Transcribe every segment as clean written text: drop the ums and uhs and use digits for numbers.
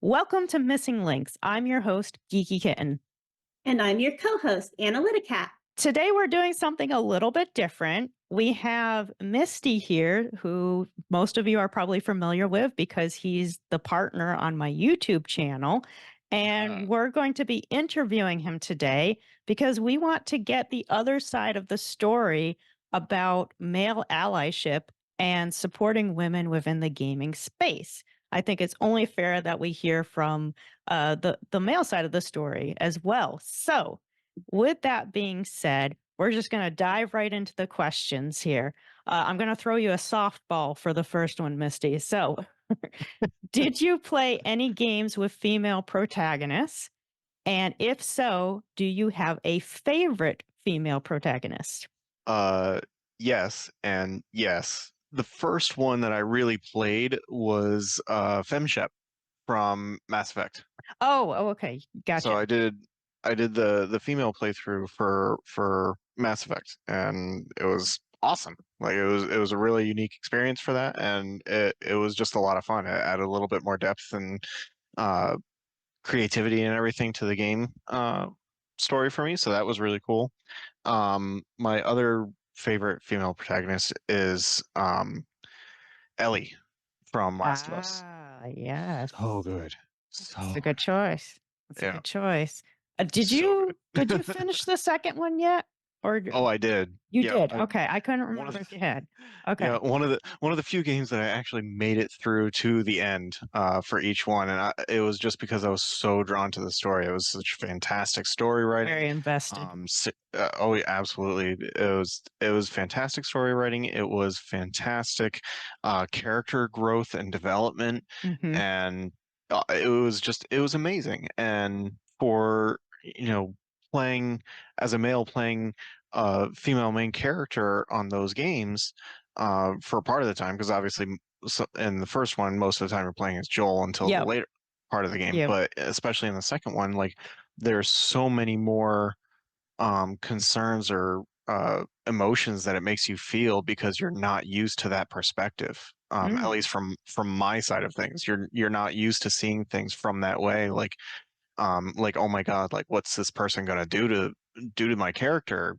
Welcome to Missing Links. I'm your host, Geeky Kitten. And I'm your co host, Analytica. Today we're doing something a little bit different. We have Misty here, who most of you are probably familiar with because he's the partner on my YouTube channel. And we're going to be interviewing him today because we want to get the other side of the story about male allyship and supporting women within the gaming space. I think it's only fair that we hear from the male side of the story as well. So, with that being said, we're just going to dive right into the questions here. I'm going to throw you a softball for the first one, Misty. So, did you play any games with female protagonists? And if so, do you have a favorite female protagonist? Uh, yes, and yes. The first one that I really played was FemShep from Mass Effect. Oh, okay. So Gotcha. I did the female playthrough for Mass Effect, and it was awesome. Like it was a really unique experience for that, and it was just a lot of fun. It added a little bit more depth and uh, creativity and everything to the game story for me. So that was really cool. My other favorite female protagonist is Ellie from Last of Us. Yes. So good. That's a So good choice. That's a yeah, good choice. Did so you good. finish the second one yet? Or Oh, I did. you Yeah, did? Okay, I couldn't one of remember the if you had. yeah Okay. one of the few games that I actually made it through to the end for each one, and it was just because I was so drawn to the story. It was such fantastic story writing. Very invested. Oh, yeah, absolutely. It was fantastic story writing. It was fantastic character growth and development, Mhm. and it was amazing. And for playing as a male playing a female main character on those games for part of the time, because obviously in the first one most of the time you're playing as Joel until the Yep, later part of the game, yep. but especially in the second one, like there's so many more concerns or emotions that it makes you feel because you're not used to that perspective. At Mm. least from my side of things, you're not used to seeing things from that way. Like oh my god, like what's this person gonna do to my character,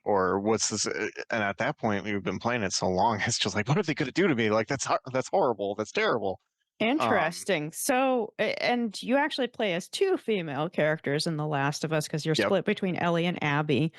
or what's this, and at that point we've been playing it so long, it's just like what are they gonna do to me, like that's horrible, that's terrible. um Interesting. So, and you actually play as 2 female characters in The Last of Us because 'cause you're yep. split between Ellie and Abby,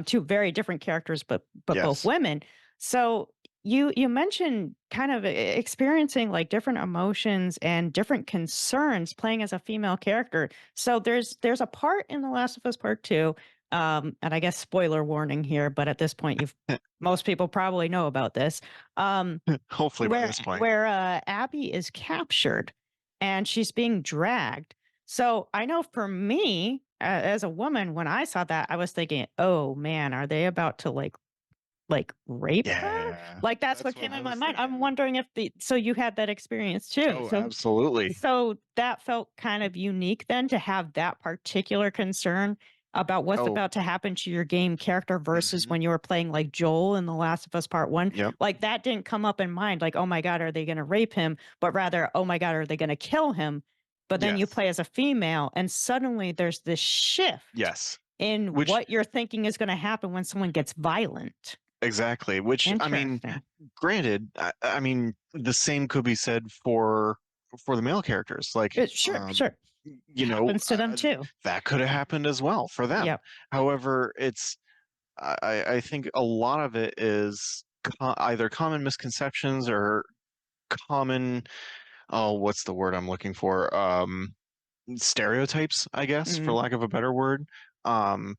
2 very different characters, but both Yes. women. So, you mentioned kind of experiencing, like, different emotions and different concerns playing as a female character. So, there's a part in The Last of Us Part 2, and I guess spoiler warning here, but at this point, most people probably know about this. Um Hopefully by this point. Abby is captured and she's being dragged. So I know for me, as a woman, when I saw that, I was thinking, "Oh man, are they about to like rape her?" Yeah, Like that's what that's what came I in my was mind. I'm thinking. wondering if the so you had that experience too. Oh, So absolutely. so that felt kind of unique then to have that particular concern about what's Oh. about to happen to your game character versus Hmm. when you were playing like Joel in The Last of Us Part 1. Yep. Like that didn't come up in mind like, "Oh my god, are they going to rape him?" But rather, "Oh my god, are they going to kill him?" But then you Yes. play as a female and suddenly there's this shift Yes. in Which what you're thinking is going to happen when someone gets violent. exactly, which I mean, Interesting. granted, I mean the same could be said for the male characters, like Sure, sure. you know Happens to them too. that could have happened as well for them. Yep. However, I think a lot of it is either common misconceptions or common, oh, what's the word I'm looking for, stereotypes, I guess, for Mhm. lack of a better word. Um,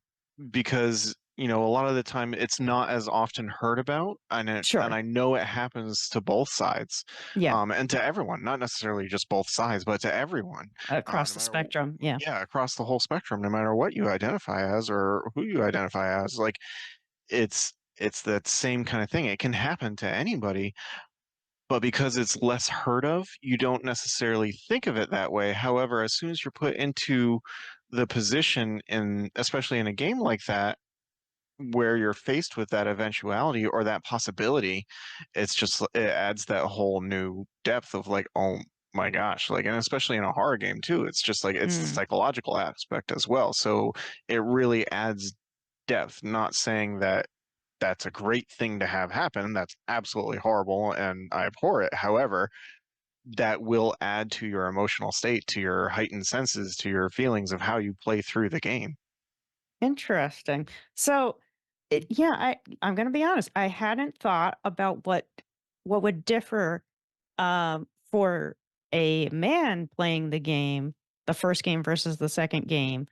because a lot of the time it's not as often heard about, and Sure. I know it happens to both sides, Yeah. and to everyone, not necessarily just both sides, but to everyone, Across no the matter spectrum, yeah. yeah, across the whole spectrum, no matter what you identify as or who you identify as. Like it's that same kind of thing. It can happen to anybody, but because it's less heard of, you don't necessarily think of it that way. However, as soon as you're put into the position in, especially in a game like that, where you're faced with that eventuality or that possibility, it adds that whole new depth of like, oh, my gosh, like, and especially in a horror game too, it's just like it's the Mm, psychological aspect as well. So it really adds depth. Not saying that that's a great thing to have happen. That's absolutely horrible and I abhor it. However, that will add to your emotional state, to your heightened senses, to your feelings of how you play through the game. interesting. So, yeah, I'm going to be honest. I hadn't thought about what would differ for a man playing the game, the first game versus the second game.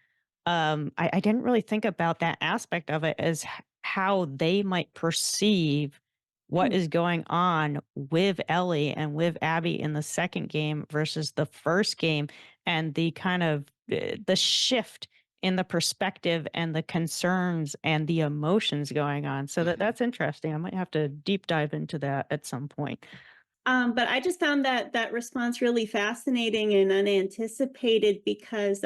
I didn't really think about that aspect of it as how they might perceive what Hmm. is going on with Ellie and with Abby in the second game versus the first game, and the kind of the shift in the perspective and the concerns and the emotions going on. So Mhm. that's interesting. I might have to deep dive into that at some point. But I just found that response really fascinating and unanticipated because,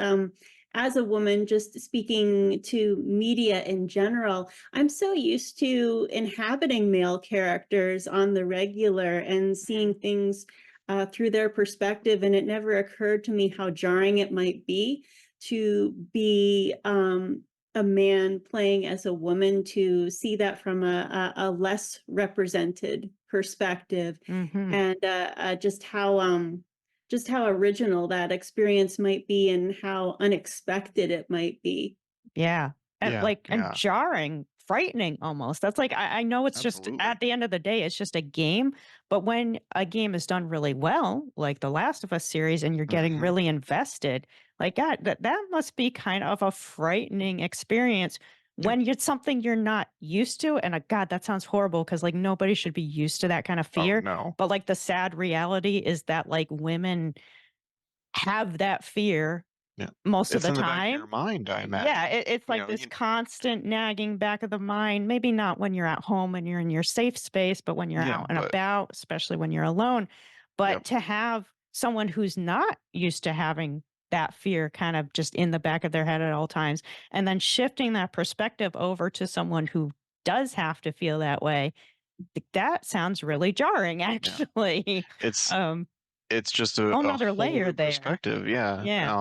as a woman, just speaking to media in general, I'm so used to inhabiting male characters on the regular and seeing things through their perspective, and it never occurred to me how jarring it might be to be a man playing as a woman, to see that from a less represented perspective, Mm-hmm. and just how original that experience might be and how unexpected it might be. Yeah. And Yeah, like and yeah, jarring, frightening almost. That's like I know it's just absolutely. at the end of the day, it's just a game. But when a game is done really well, like the Last of Us series, and you're getting Hmm. really invested, like God, that must be kind of a frightening experience Yeah. when it's something you're not used to. And God, that sounds horrible because like nobody should be used to that kind of Oh fear. no. But like the sad reality is that like women have that fear Yeah. most of It's the in the back of your time. mind, I Yeah, imagine. it's You like know, this you constant nagging back of the mind, maybe not when you're at home and you're in your safe space, but when you're yeah, out and but about, especially when you're alone. yep. But to have someone who's not used to having that fear kind of just in the back of their head at all times, and then shifting that perspective over to someone who does have to feel that way, that sounds really jarring, Yeah. actually. It's um, it's just whole a nother whole layer new there. perspective, yeah. Yeah,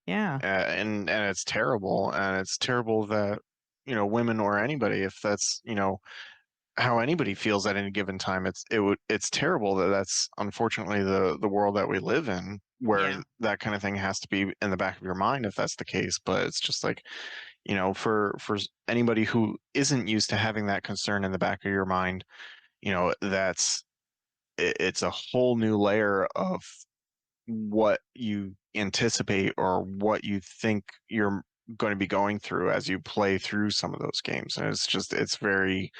yeah, And it's terrible, and it's terrible that, women or anybody, if that's, how anybody feels at any given time, it's terrible that that's unfortunately the world that we live in, where yeah. that kind of thing has to be in the back of your mind if that's the case. But it's just like, anybody who isn't used to having that concern in the back of your mind, that's it's a whole new layer of what you anticipate or what you think you're going to be going through as you play through some of those games. And it's very,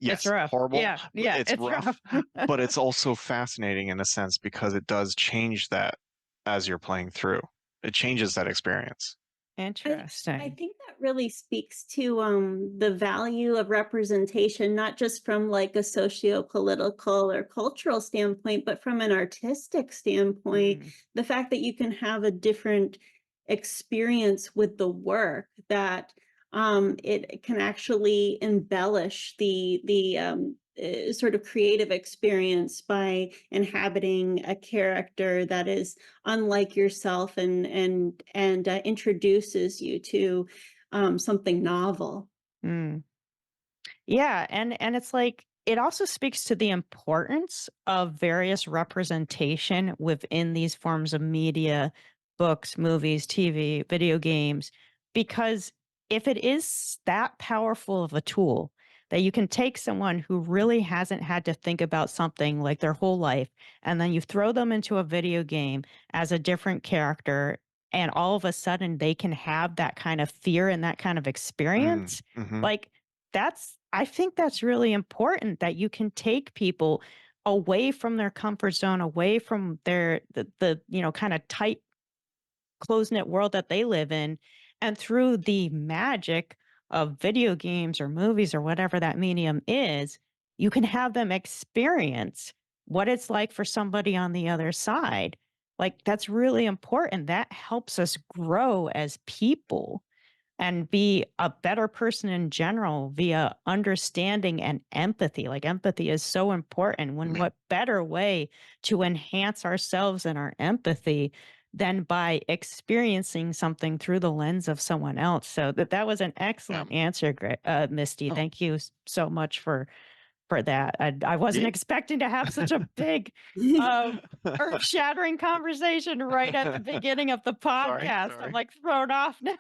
It's yes, rough. horrible. Yeah, yeah, It's it's rough, rough. but it's also fascinating in a sense because it does change that as you're playing through. It changes that experience. I I Interesting. think that really speaks to the value of representation, not just from like a socio-political or cultural standpoint, but from an artistic standpoint. Mm, The fact that you can have a different experience with the work, that it can actually embellish the sort of creative experience by inhabiting a character that is unlike yourself, and introduces you to something novel. mm. Yeah, and it's like it also speaks to the importance of various representation within these forms of media, books, movies, TV, video games, because if it is that powerful of a tool that you can take someone who really hasn't had to think about something like their whole life, and then you throw them into a video game as a different character, and all of a sudden they can have that kind of fear and that kind of Mm, experience, hmm. like I think that's really important that you can take people away from their comfort zone, away from the kind of tight, close knit world that they live in. And through the magic of video games or movies or whatever that medium is, you can have them experience what it's like for somebody on the other side. Like, that's really important. That helps us grow as people. and be a better person in general via understanding and empathy. Like empathy is so important. When what better way to enhance ourselves and our empathy than by experiencing something through the lens of someone else? So that was an Yeah. excellent answer, Misty. Oh, Thank you so much for that. I wasn't yeah. expecting to have such a big, uh, earth-shattering conversation right at the beginning of the Sorry, podcast. I'm, sorry. like, thrown off now.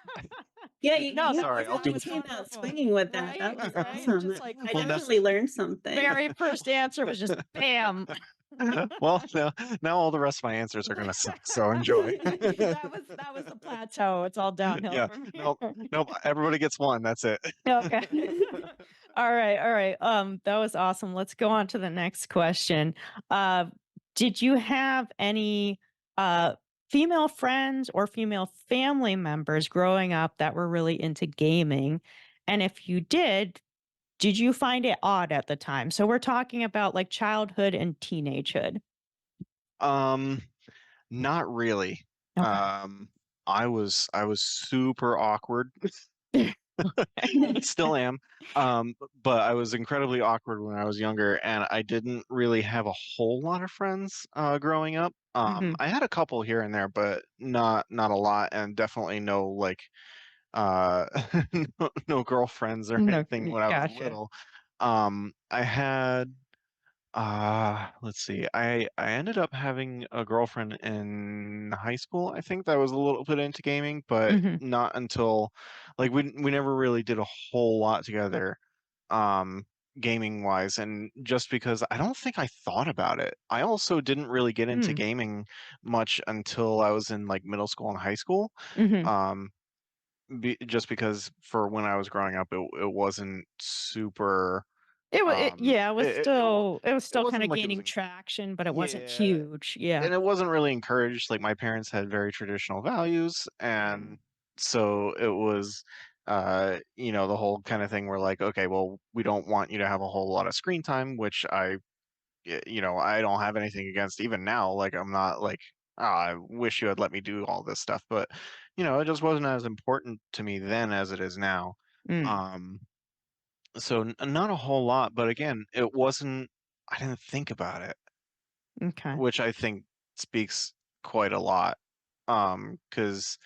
Yeah, No, that Sorry, was I'll that do you was came out wonderful. swinging with that. That Right? was Right? awesome. Just like I well, now, definitely learned something. very first answer was just bam. well, now all the rest of my answers are gonna suck. So enjoy. That was the plateau. It's all downhill Yeah. from Nope. here. Nope. Everybody gets one. That's it. Okay. All right, all right. That was awesome. Let's go on to the next question. Uh, did you have any uh female friends or female family members growing up that were really into gaming? And if you did you find it odd at the time? So we're talking about like childhood and teenagehood. Um, Not really. Okay. Um, I was super awkward. Still am. But I was incredibly awkward when I was younger, and I didn't really have a whole lot of friends growing up. Hmm. I had a couple here and there, but not a lot, and definitely no like uh no girlfriends or No, anything when I was gotcha. little. I had let's see. I ended up having a girlfriend in high school. I think that was a little bit into gaming, but Hmm. not until like we never really did a whole lot together, um, gaming wise. And just because I don't think I thought about it. I also didn't really get into Mm. gaming much until I was in like middle school and high school. Hmm. Um, just because for when I was growing up, it wasn't super. Yeah, it was It still kind wasn't of like it was gaining traction, but it wasn't yeah, huge. Yeah. and it wasn't really encouraged. Like my parents had very traditional values, and so it was, the whole kind of thing where like, okay, well, we don't want you to have a whole lot of screen time, which I don't have anything against even now. Like I'm not like, oh, I wish you had let me do all this stuff, but it just wasn't as important to me then as it is now. Mm, Um, so not a whole lot, but again, it wasn't. I didn't think about it, okay. which I think speaks quite a lot. Because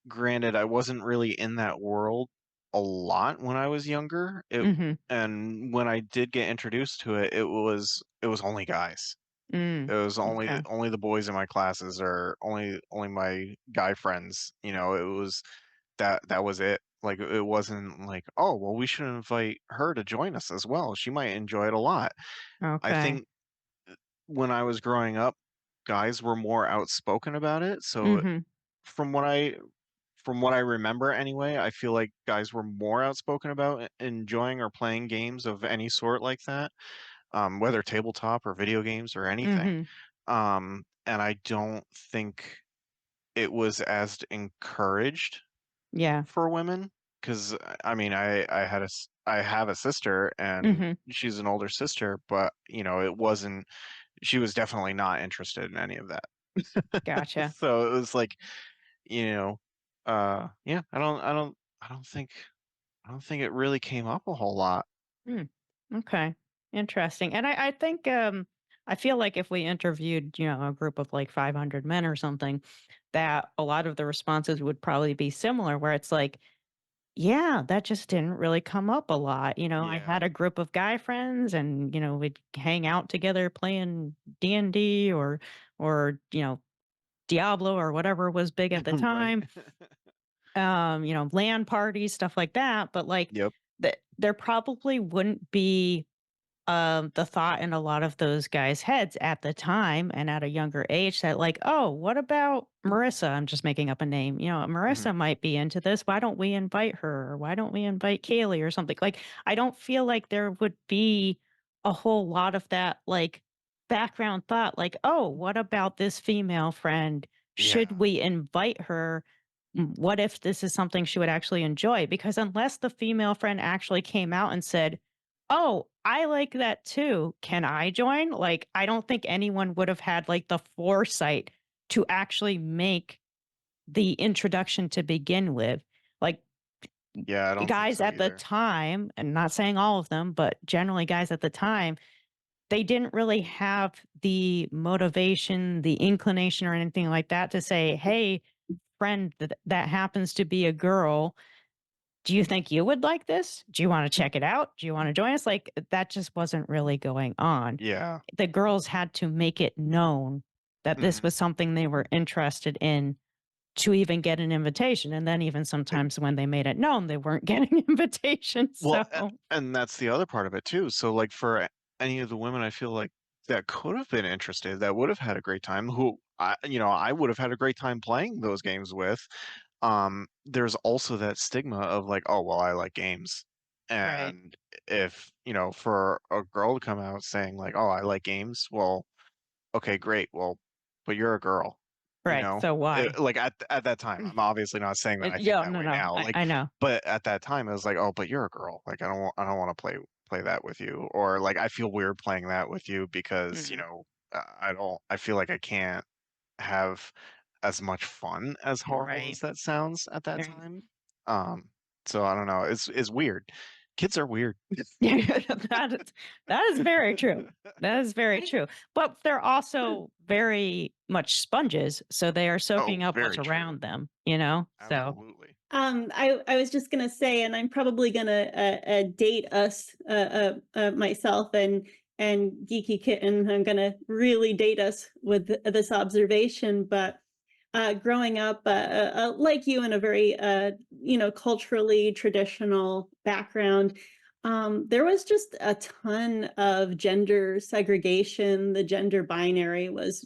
granted, I wasn't really in that world a lot when I was younger. Mhm. And when I did get introduced to it, it was only guys. Mm, It was only okay. only the boys in my classes or only my guy friends. It was that was it. Like it wasn't like, oh well, we should invite her to join us as well. She might enjoy it a lot. I Okay. think when I was growing up, guys were more outspoken about it. So Mhm. from what I from what I remember anyway, I feel like guys were more outspoken about enjoying or playing games of any sort like that, whether tabletop or video games or anything. Mhm. And I don't think it was as encouraged Yeah. for women because I mean I have a sister and Mhm. she's an older sister, but it wasn't. She was definitely not interested in any of that. Gotcha. So it was like, you know, yeah, I don't think it really came up a whole lot. Mm, okay. Interesting. And I think I feel like if we interviewed, a group of like 500 men or something, that a lot of the responses would probably be similar where it's like, yeah, that just didn't really come up a lot. I Yeah. had a group of guy friends and, we'd hang out together playing D&D or, Diablo or whatever was big at the Right. time. LAN parties, stuff like that. But like Yep. there probably wouldn't be the thought in a lot of those guys' heads at the time and at a younger age that like, oh, what about Marissa? I'm just making up a name. Mhm. Marissa might be into this. Why don't we invite her? Or why don't we invite Kaylee or something? Like, I don't feel like there would be a whole lot of that like background thought, like, oh, what about this female friend? Should Yeah. we invite her? What if this is something she would actually enjoy? Because unless the female friend actually came out and said, "Oh, I like that too. Can I join?" Like, I don't think anyone would have had like the foresight to actually make the introduction to begin with. Like, Yeah, I don't think guys so at the either. time, and not saying all of them, but generally guys at the time, they didn't really have the motivation, the inclination, or anything like that to say, "Hey, friend that happens to be a girl, do you think you would like this? Do you want to check it out? Do you want to join us?" Like that just wasn't really going on. Yeah. The girls had to make it known that this Mhm. was something they were interested in to even get an invitation. And then even sometimes when they made it known, they weren't getting invitations. Well, So and that's the other part of it too. So, like, for any of the women, I feel like that could have been interested, that would have had a great time, who I would have had a great time playing those games with. There's also that stigma of like, oh, well, I like games. right, And if, for a girl to come out saying like, oh, I like games, well, okay, great. Well, but you're a girl, you right. know? So why? Like at that time, I'm obviously not saying that I think Yeah, that no, way no, now. Like, I know. but at that time, it was like, oh, but you're a girl. Like, I don't want to play that with you, or like, I feel weird playing that with you because Mm, I feel like I can't have as much fun, as horrible right. as that sounds at that Right. time. Um, so I don't know. It's weird. Kids are weird. Yeah, that is very true. That is very I true. But they're also very much sponges, so they are Oh, soaking up what's very true. around them, you know? So Absolutely. I was just gonna say, and I'm probably gonna date us myself and Geeky Kitten. I'm gonna really date us with this observation, but growing up like you in a very culturally traditional background, there was just a ton of gender segregation. The gender binary was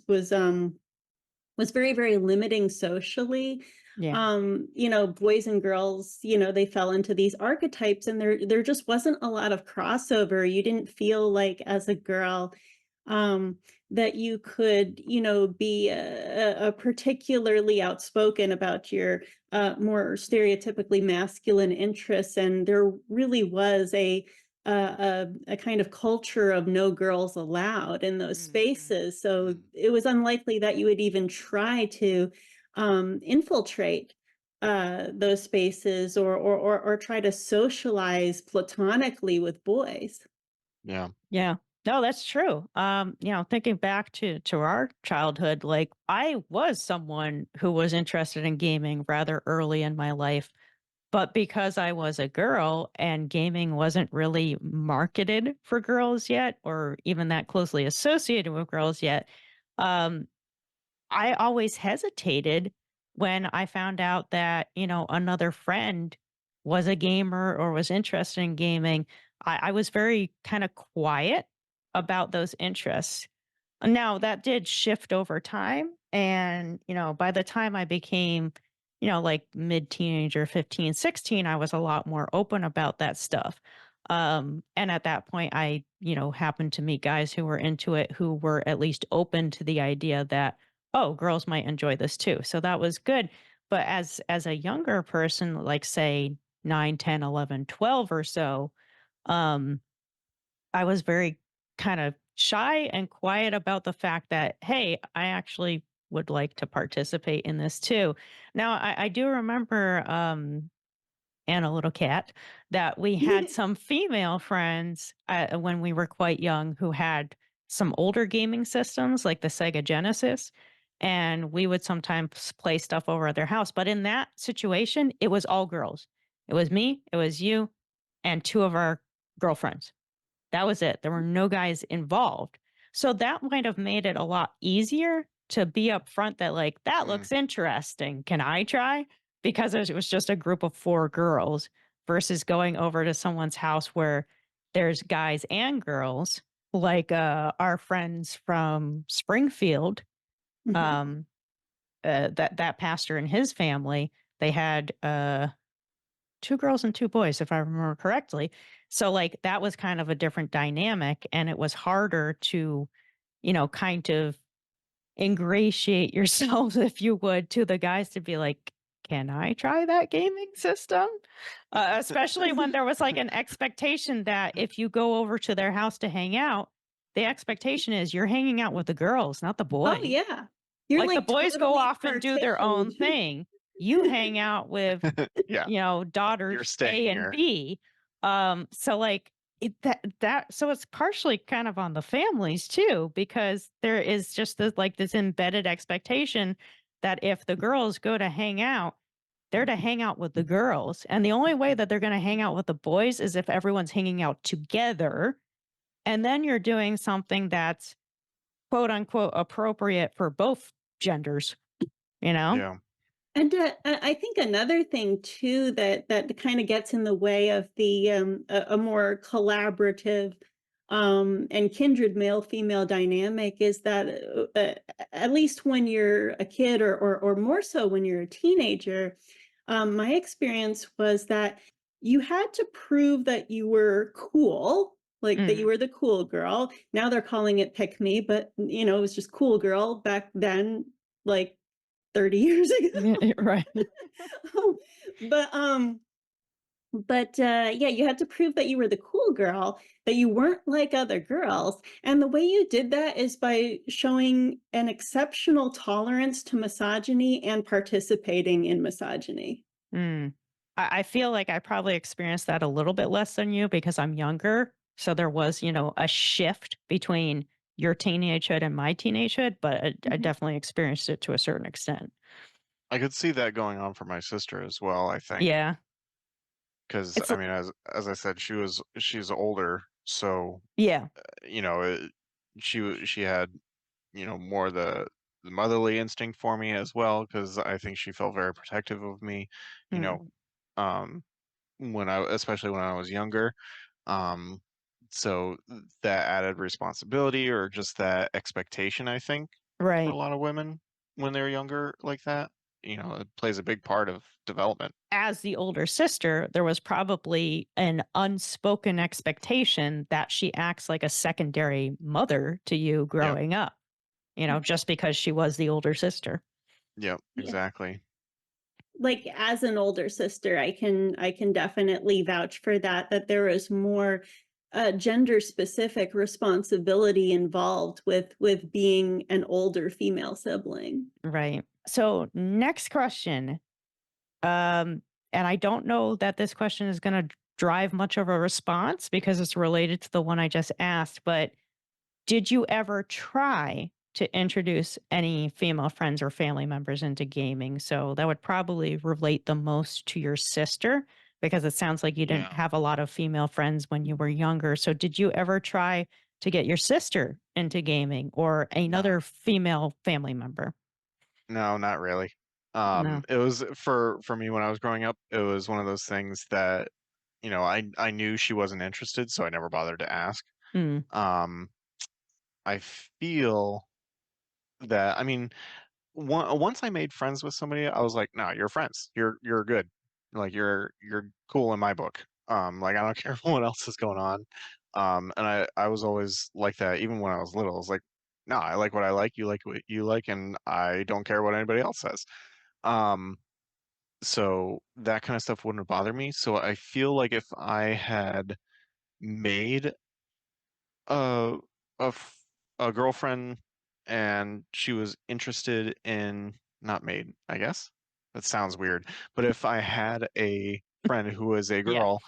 very, very limiting socially. yeah. Boys and girls, they fell into these archetypes and there just wasn't a lot of crossover. You didn't feel like as a girl um that you could, be a particularly outspoken about your more stereotypically masculine interests, and there really was a kind of culture of no girls allowed in those Mhm. spaces. So Mm, it was unlikely that you would even try to infiltrate those spaces or try to socialize platonically with boys. yeah. Yeah. No, that's true. Thinking back to our childhood, like I was someone who was interested in gaming rather early in my life. But because I was a girl and gaming wasn't really marketed for girls yet, or even that closely associated with girls yet, um, I always hesitated when I found out that, another friend was a gamer or was interested in gaming. I was very kind of quiet about those interests. Now that did shift over time. And, by the time I became, like mid teenager, 15, 16, I was a lot more open about that stuff. And at that point, I, happened to meet guys who were into it, who were at least open to the idea that, oh, girls might enjoy this too. So that was good. But as a younger person, like say 9, 10, 11, 12 or so, um, I was very kind of shy and quiet about the fact that, hey, I actually would like to participate in this too. Now, I do remember, Anna Little Cat, that we had some female friends when we were quite young who had some older gaming systems like the Sega Genesis. And we would sometimes play stuff over at their house. But in that situation, it was all girls. It was me, it was you, and two of our girlfriends. That was it. There were no guys involved. So that might have made it a lot easier to be upfront that, like, that Mm, looks interesting. Can I try? Because it was just a group of four girls versus going over to someone's house where there's guys and girls, like our friends from Springfield, Mhm. um, that pastor and his family, they had 2 girls and 2 boys, if I remember correctly. So, like, that was kind of a different dynamic, and it was harder to, kind of ingratiate yourself, if you would, to the guys to be like, "Can I try that gaming system?" Especially when there was, like, an expectation that if you go over to their house to hang out, the expectation is you're hanging out with the girls, not the Oh boys. yeah. You're Like, the like boys go totally off and do their partitioned. own thing. you hang out with, Yeah, you're daughters staying A and here. B. So like so it's partially kind of on the families too, because there is just this embedded expectation that if the girls go to hang out, they're to hang out with the girls. And the only way that they're going to hang out with the boys is if everyone's hanging out together. And then you're doing something that's quote unquote appropriate for both genders, you know? Yeah, And I think another thing too that kind of gets in the way of the a more collaborative and kindred male female dynamic is that at least when you're a kid or more so when you're a teenager, my experience was that you had to prove that you were cool. Like that you Mm. were the cool girl. Now they're calling it pick me, but it was just cool girl back then, like 30 years ago. Right. But, yeah, you had to prove that you were the cool girl, that you weren't like other girls, and the way you did that is by showing an exceptional tolerance to misogyny and participating in misogyny. Mm. I feel like I probably experienced that a little bit less than you because I'm younger. So there was, a shift between your teenagehood and my teenagehood, but I Mhm. definitely experienced it to a certain extent. I could see that going on for my sister as well, I think. Yeah. Because It's I mean, as I said, she's older, so yeah. you know, she had more the motherly instinct for me as well, because I think she felt very protective of me, you Mm. know, um, especially when I was younger. Um, so that added responsibility or just that expectation, I think, for a Right. lot of women when they're younger like that, it plays a big part of development. As the older sister, there was probably an unspoken expectation that she acts like a secondary mother to you Yep. growing up, just because she was the older sister. Yep. Yeah. Exactly. Like, as an older sister, I can definitely vouch for that there is more, gender-specific responsibility involved with being an older female sibling. Right. So, next question. Um, and I don't know that this question is going to drive much of a response because it's related to the one I just asked, but did you ever try to introduce any female friends or family members into gaming? So that would probably relate the most to your sister because it sounds like you didn't Yeah. have a lot of female friends when you were younger. So did you ever try to get your sister into gaming or No. another female family member? No, not really. No. It was for me when I was growing up, it was one of those things that, I knew she wasn't interested, so I never bothered to ask. Mm, Um, I feel that, I mean, once I made friends with somebody, I was like, "No, you're friends. You're good. Like you're cool in my book. Like I don't care what else is going on." And I was always like that, even when I was little. I was like, "No, I like what I like. You like what you like, and I don't care what anybody else says." Um, so that kind of stuff wouldn't have bothered me. So I feel like if I had made a a f- a girlfriend and she was interested in not made, I guess. That sounds weird. But if I had a friend who was a yeah. girl,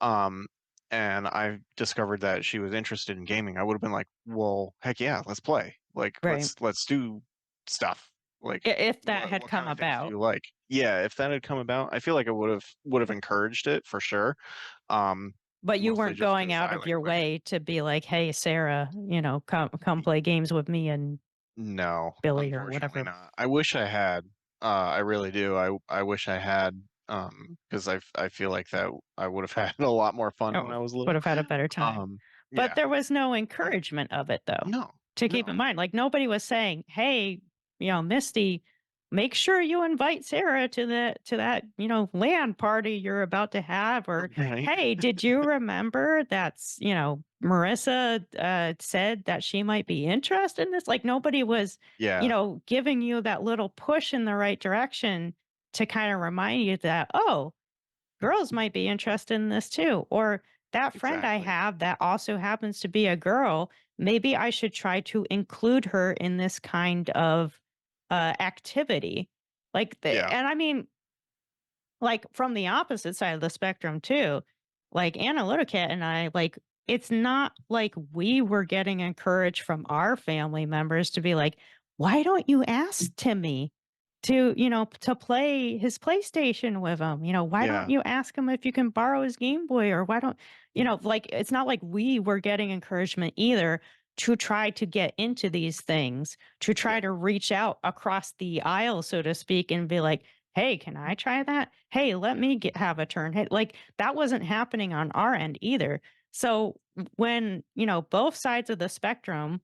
um, and I discovered that she was interested in gaming, I would have been like, "Well, heck yeah, let's play. Like, Right. let's do stuff. Like, If that what had what come kind of things do about. you like?" Yeah, if that had come about, I feel like I would have encouraged it for sure. Um, But you Mostly weren't just going because out I of like your women. way to be like, "Hey, Sarah, come play games with me and No, Billy," or unfortunately whatever. not. I wish I had. I really do. I wish I had. Because I feel like that I would have had a lot more fun when Oh, I was would little. have had a better time. Um, But yeah. there was no I, encouragement of it, though, no, to keep in no. mind. Like, nobody was saying, "Hey, Misty, make sure you invite Sarah to that, LAN party you're about to have," or, Right? "Hey, did you remember that's, Marissa, said that she might be interested in this?" Like, nobody was, Yeah. giving you that little push in the right direction to kinda remind you that, "Oh, girls might be interested in this too." Or that friend I Exactly. have that also happens to be a girl, maybe I should try to include her in this kind of activity. Yeah. And I mean, like from the opposite side of the spectrum too. Like Analyticat and I, like, it's not like we were getting encouraged from our family members to be like, why don't you ask Timmy to, to play his PlayStation with him? Why don't Yeah. you ask him if you can borrow his Game Boy, or why don't, like, it's not like we were getting encouragement either to try to get into these things, to try Yeah. to reach out across the aisle, so to speak, and be like, "Hey, can I try that? Hey, let me have a turn." Hey, like that wasn't happening on our end either. So when, both sides of the spectrum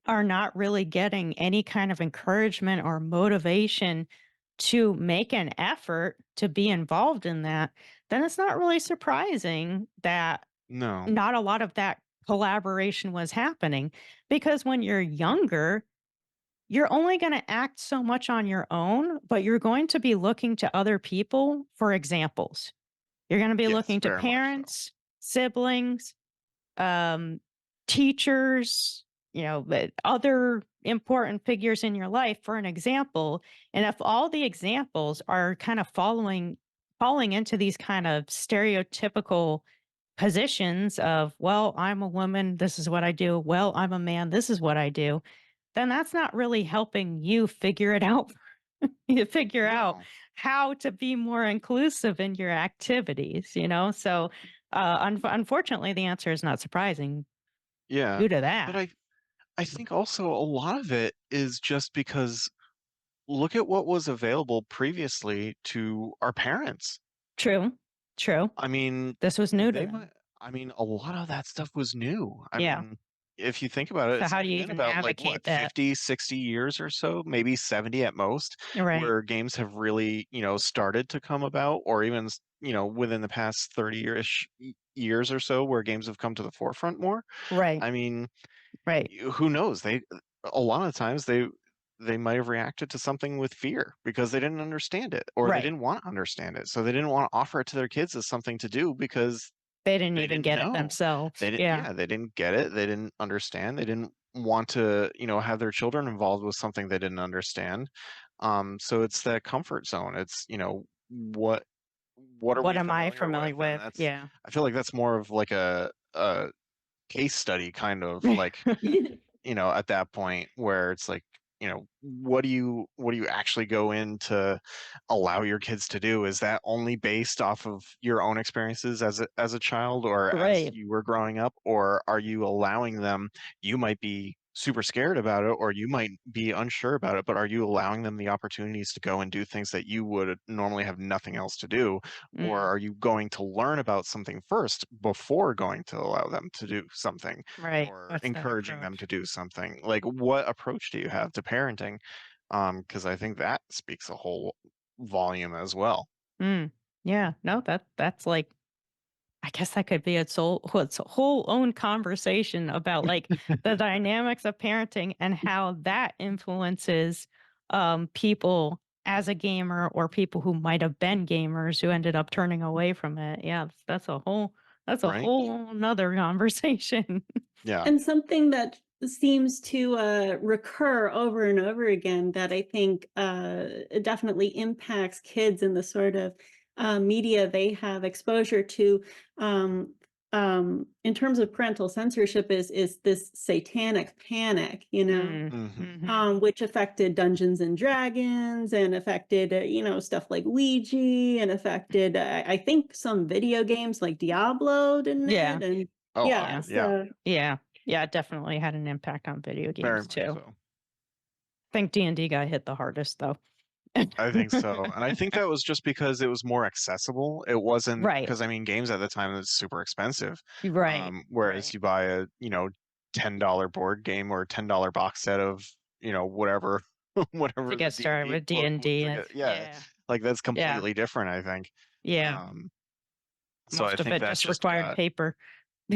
are not really getting any kind of encouragement or motivation to make an effort to be involved in that, then it's not really surprising that No. not a lot of that collaboration was happening, because when you're younger, you're only going to act so much on your own, but you're going to be looking to other people for examples. You're going to be Yes, looking to very much so. parents, siblings, um, teachers, but other important figures in your life for an example. And if all the examples are kind of falling into these kind of stereotypical positions of, well, I'm a woman, this is what I do. Well, I'm a man, this is what I do, then that's not really helping you figure it out. You figure out No. how to be more inclusive in your activities, So, unfortunately, the answer is not surprising Yeah. due to But that. I think also a lot of it is just because look at what was available previously to our parents. True. True. I mean, This was new to they them. might I mean, a lot of that stuff was new. I Yeah. mean, if you think about it, So it's how do only you been even about like what, navigate that? 50, 60 years or so, maybe 70 at most, Right. where games have really, started to come about, or even, within the past 30-ish years or so, where games have come to the forefront more. Right. I mean, Right. who knows? A lot of times they might have reacted to something with fear because they didn't understand it or they Right. didn't want to understand it. So they didn't want to offer it to their kids as something to do because They didn't they even didn't get it know. themselves. They didn't Yeah. yeah, they didn't get it. They didn't understand. They didn't want to, have their children involved with something they didn't understand. So it's that comfort zone. It's, what are What we am I familiar with? familiar And with? that's Yeah. I feel like that's more of like a case study kind of like at that point where it's like, what do you actually go in to allow your kids to do? Is that only based off of your own experiences as a child or as Right. you were growing up, or are you allowing them, you might be super scared about it or you might be unsure about it, but are you allowing them the opportunities to go and do things that you would normally have nothing else to do? Or Mm, are you going to learn about something first before going to allow them to do something right. or What's that encouraging them to approach? do something? Like, what approach do you have to parenting? Because I think that speaks a whole volume as well. Mm. Yeah. No, that's like, I guess that could be its whole own conversation about like the dynamics of parenting and how that influences people as a gamer, or people who might have been gamers who ended up turning away from it. Yeah, that's a Right? whole another conversation. Yeah. And something that seems to recur over and over again that I think definitely impacts kids and the sort of media they have exposure to um, in terms of parental censorship is this satanic panic, Mm, Hmm. mhm. which affected Dungeons and Dragons and affected, stuff like Ouija and affected, I think some video games like Diablo, didn't Yeah, it? And Oh, yeah, yeah, yeah, so yeah, yeah. It definitely had an impact on video very games much too. so. I think D&D got hit the hardest though. I think so. And I think that was just because it was more accessible. It wasn't Right, because I mean games at the time was super expensive. right, Whereas right. you buy a, $10 board game or a $10 box set of, whatever To whatever the get started D&D with book D&D, to and get, yeah, yeah, like that's yeah, completely different, I think. yeah. Um, so I Most of think it that just just required got paper.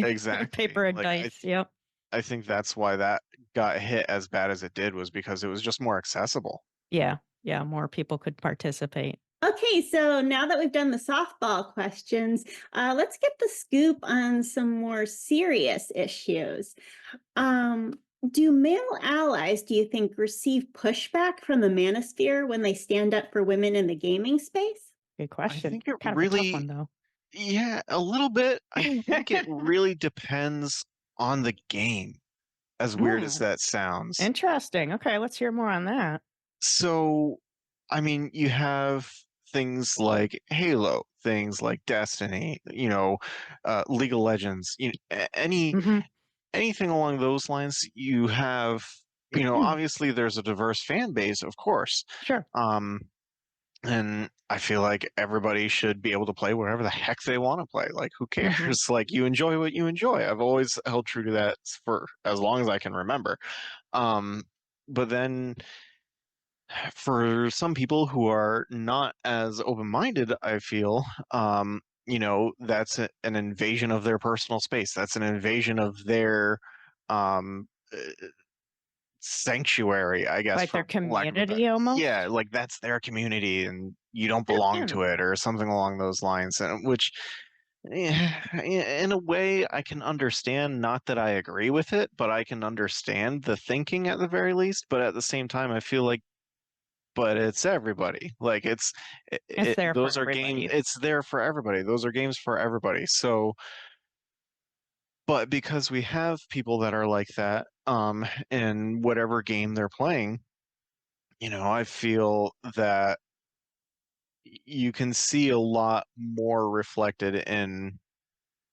exactly Paper and like dice, yep. I think that's why that got hit as bad as it did was because it was just more accessible. Yeah, yeah, more people could participate. okay, so now that we've done the softball questions, let's get the scoop on some more serious issues. Um, do male allies, do you think, receive pushback from the manosphere when they stand up for women in the gaming space? Good I question. think it Kind of a tough one really, though. yeah, a little bit. I think it really depends on the game, as weird as Hmm, that sounds. interesting. Okay, let's hear more on that. So, I mean, you have things like Halo, things like Destiny, League of Legends, Hmm. anything along those lines. You have, obviously there's a diverse fan base, of course. Sure. Um, and I feel like everybody should be able to play whatever the heck they want to play. Like, who Hmm. cares? Like, you enjoy what you enjoy. I've always held true to that for as long as I can remember. Um, but then for some people who are not as open-minded, I feel, that's an invasion of their personal space. That's an invasion of their um, uh, sanctuary, I guess, Like for their lack of a better. community almost. Yeah, like that's their community, and you don't belong to it, or something along those lines. And which, in a way, I can understand. Not that I agree with it, but I can understand the thinking at the very least. But at the same time, I feel like but it's everybody. Like It's there for those are games. everybody. It's there for everybody. Those are games for everybody. So, but because we have people that are like that, in whatever game they're playing, I feel that you can see a lot more reflected in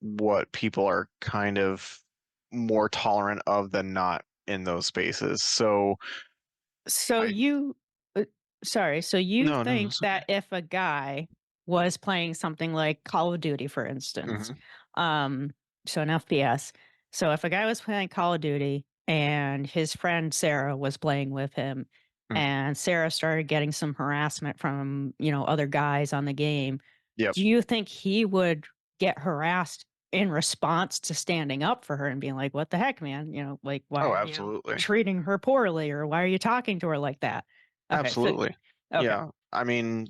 what people are kind of more tolerant of than not in those spaces. So So I you, uh, sorry, so you no, no, think it's okay. that if a guy was playing something like Call of Duty, for instance, Hmm. um, so an FPS, so if a guy was playing Call of Duty and his friend Sarah was playing with him, Hmm. and Sarah started getting some harassment from, other guys on the game, Yep. do you think he would get harassed in response to standing up for her and being like, "What the heck, man?" Like, "Why Oh, are you absolutely. treating her poorly, or why are you talking to her like that?" Okay, so Absolutely. okay. Yeah. I mean,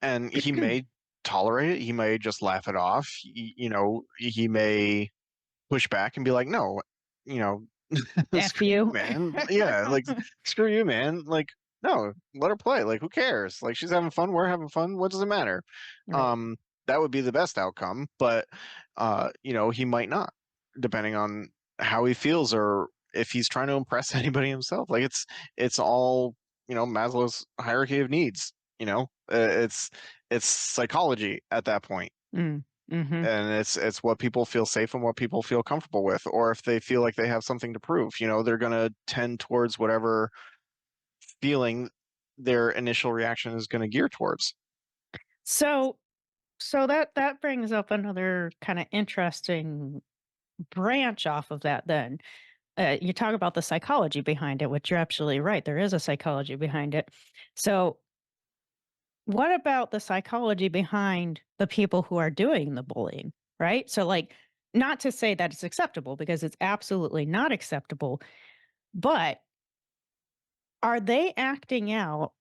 and he may tolerate it. He may just laugh it off. He may push back and be like, no, you know, F screw you, you. man. Yeah. Like, screw you, man. Like, no, let her play. Like, who cares? Like, she's having fun. We're having fun. What does it matter? Right. Um, that would be the best outcome, but, he might not, depending on how he feels or if he's trying to impress anybody himself. Like, it's all, Maslow's hierarchy of needs, it's psychology at that point, Mm, mhm. and it's what people feel safe and what people feel comfortable with, or if they feel like they have something to prove, they're going to tend towards whatever feeling their initial reaction is going to gear towards. So that brings up another kinda interesting branch off of that then. You talk about the psychology behind it, which you're absolutely right, there is a psychology behind it. So, what about the psychology behind the people who are doing the bullying, right? So, like, not to say that it's acceptable because it's absolutely not acceptable, but are they acting out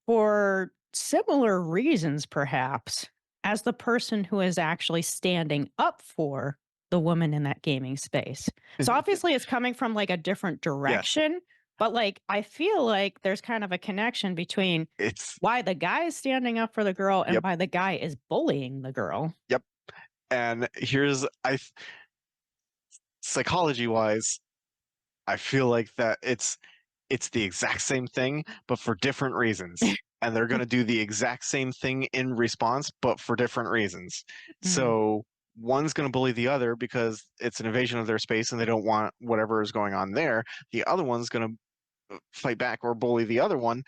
for similar reasons, perhaps, as the person who is actually standing up for the woman in that gaming space? So obviously, it's coming from like a different Yes, direction, but like I feel like there's kind of a connection between it's why the guy is standing up for the girl and yep, why the guy is bullying the girl. yep. And here's psychology wise, I feel like that it's the exact same thing, but for different reasons. And they're going to do the exact same thing in response, but for different reasons. Mm. So one's going to bully the other because it's an invasion of their space and they don't want whatever is going on there. The other one's going to fight back or bully the other one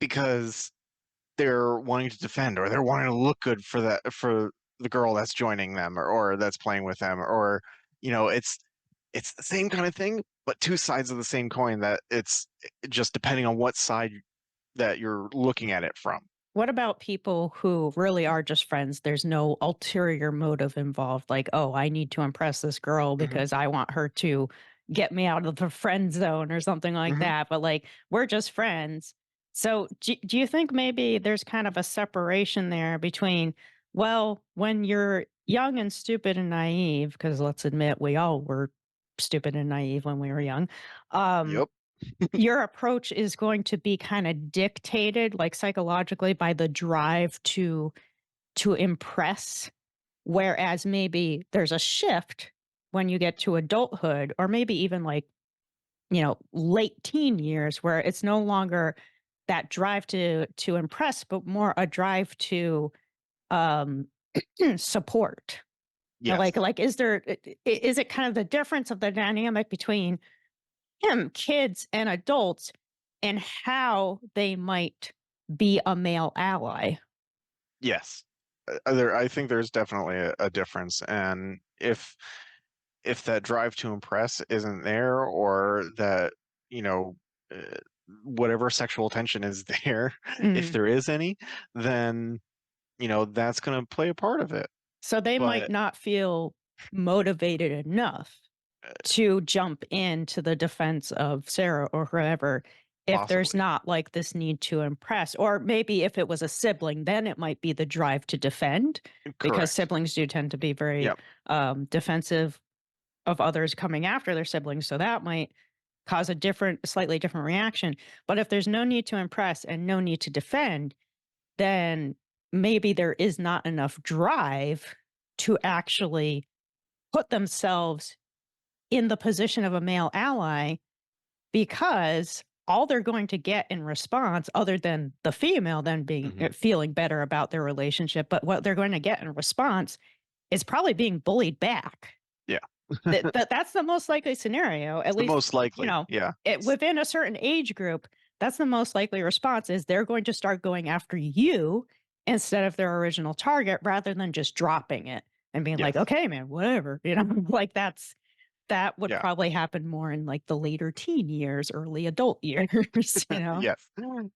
because they're wanting to defend or they're wanting to look good for the girl that's joining them or that's playing with them, or it's the same kind of thing, but two sides of the same coin, that it's just depending on what side that you're looking at it from. What about people who really are just friends? There's no ulterior motive involved, like, "Oh, I need to impress this girl Hmm. because I want her to get me out of the friend zone," or something like Hmm. that, but, like, we're just friends. So, do you think maybe there's kind of a separation there between, well, when you're young and stupid and naive, because let's admit we all were stupid and naive when we were young, um, Yep. your approach is going to be kind of dictated like psychologically by the drive to impress, whereas maybe there's a shift when you get to adulthood or maybe even like, late teen years where it's no longer that drive to impress, but more a drive to um support. Yes. Like is it kind of the difference of the dynamic between him, kids and adults, and how they might be a male ally? Yes. I think there's definitely a difference, and if that drive to impress isn't there, or that you know uh, whatever sexual tension is there, if Mm. there is any, then that's going to play a part of it. So they might But not feel motivated enough to jump into the defense of Sarah or whoever if there's possibly. not like this need to impress. Or maybe if it was a sibling, then it might be the drive to defend because Correct. siblings do tend to be very Yep. defensive of others coming after their siblings. So that might cause a slightly different reaction. But if there's no need to impress and no need to defend, then maybe there is not enough drive to actually put themselves in the position of a male ally because all they're going to get in response, other than the female then being Hmm. feeling better about their relationship, but what they're going to get in response is probably being bullied back. Yeah. That's the most likely scenario, at It's the least, most likely. Yeah. within a certain age group, that's the most likely response is they're going to start going after you instead of their original target rather than just dropping it and being like, Yes. "Okay, man, whatever." Like that would Yeah. probably happen more in like the later teen years, early adult years, you know? Yes.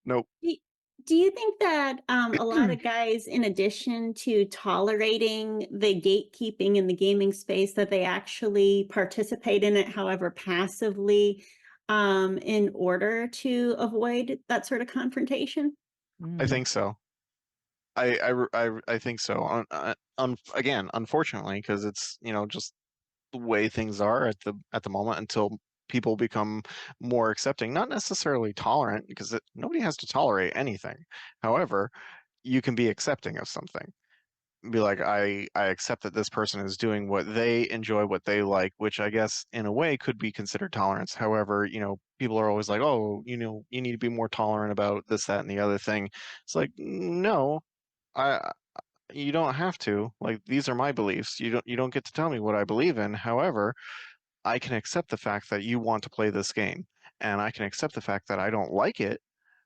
Nope. Do do you think that a lot of guys, in addition to tolerating the gatekeeping in the gaming space, that they actually participate in it, however passively, in order to avoid that sort of confrontation? I Mm, think so. I think so. Again, unfortunately, because it's just the way things are at the moment until people become more accepting, not necessarily tolerant, because nobody has to tolerate anything. However, you can be accepting of something. Be like, I accept that this person is doing what they enjoy, what they like, which I guess in a way could be considered tolerance. However, people are always like, oh, you need to be more tolerant about this, that, and the other thing. It's like, no, I you don't have to. Like, these are my beliefs. You don't get to tell me what I believe in. However, I can accept the fact that you want to play this game, and I can accept the fact that I don't like it.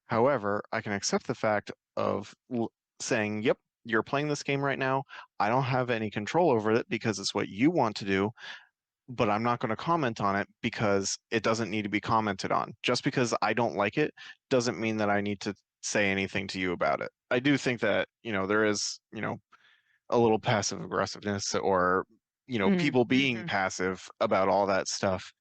However, I can accept the fact of saying, "Yep, you're playing this game right now. I don't have any control over it because it's what you want to do, but I'm not going to comment on it because it doesn't need to be commented on. Just because I don't like it doesn't mean that I need to say anything to you about it." I do think that, there is, a little passive aggressiveness, or mm, people being mhm. passive about all that stuff,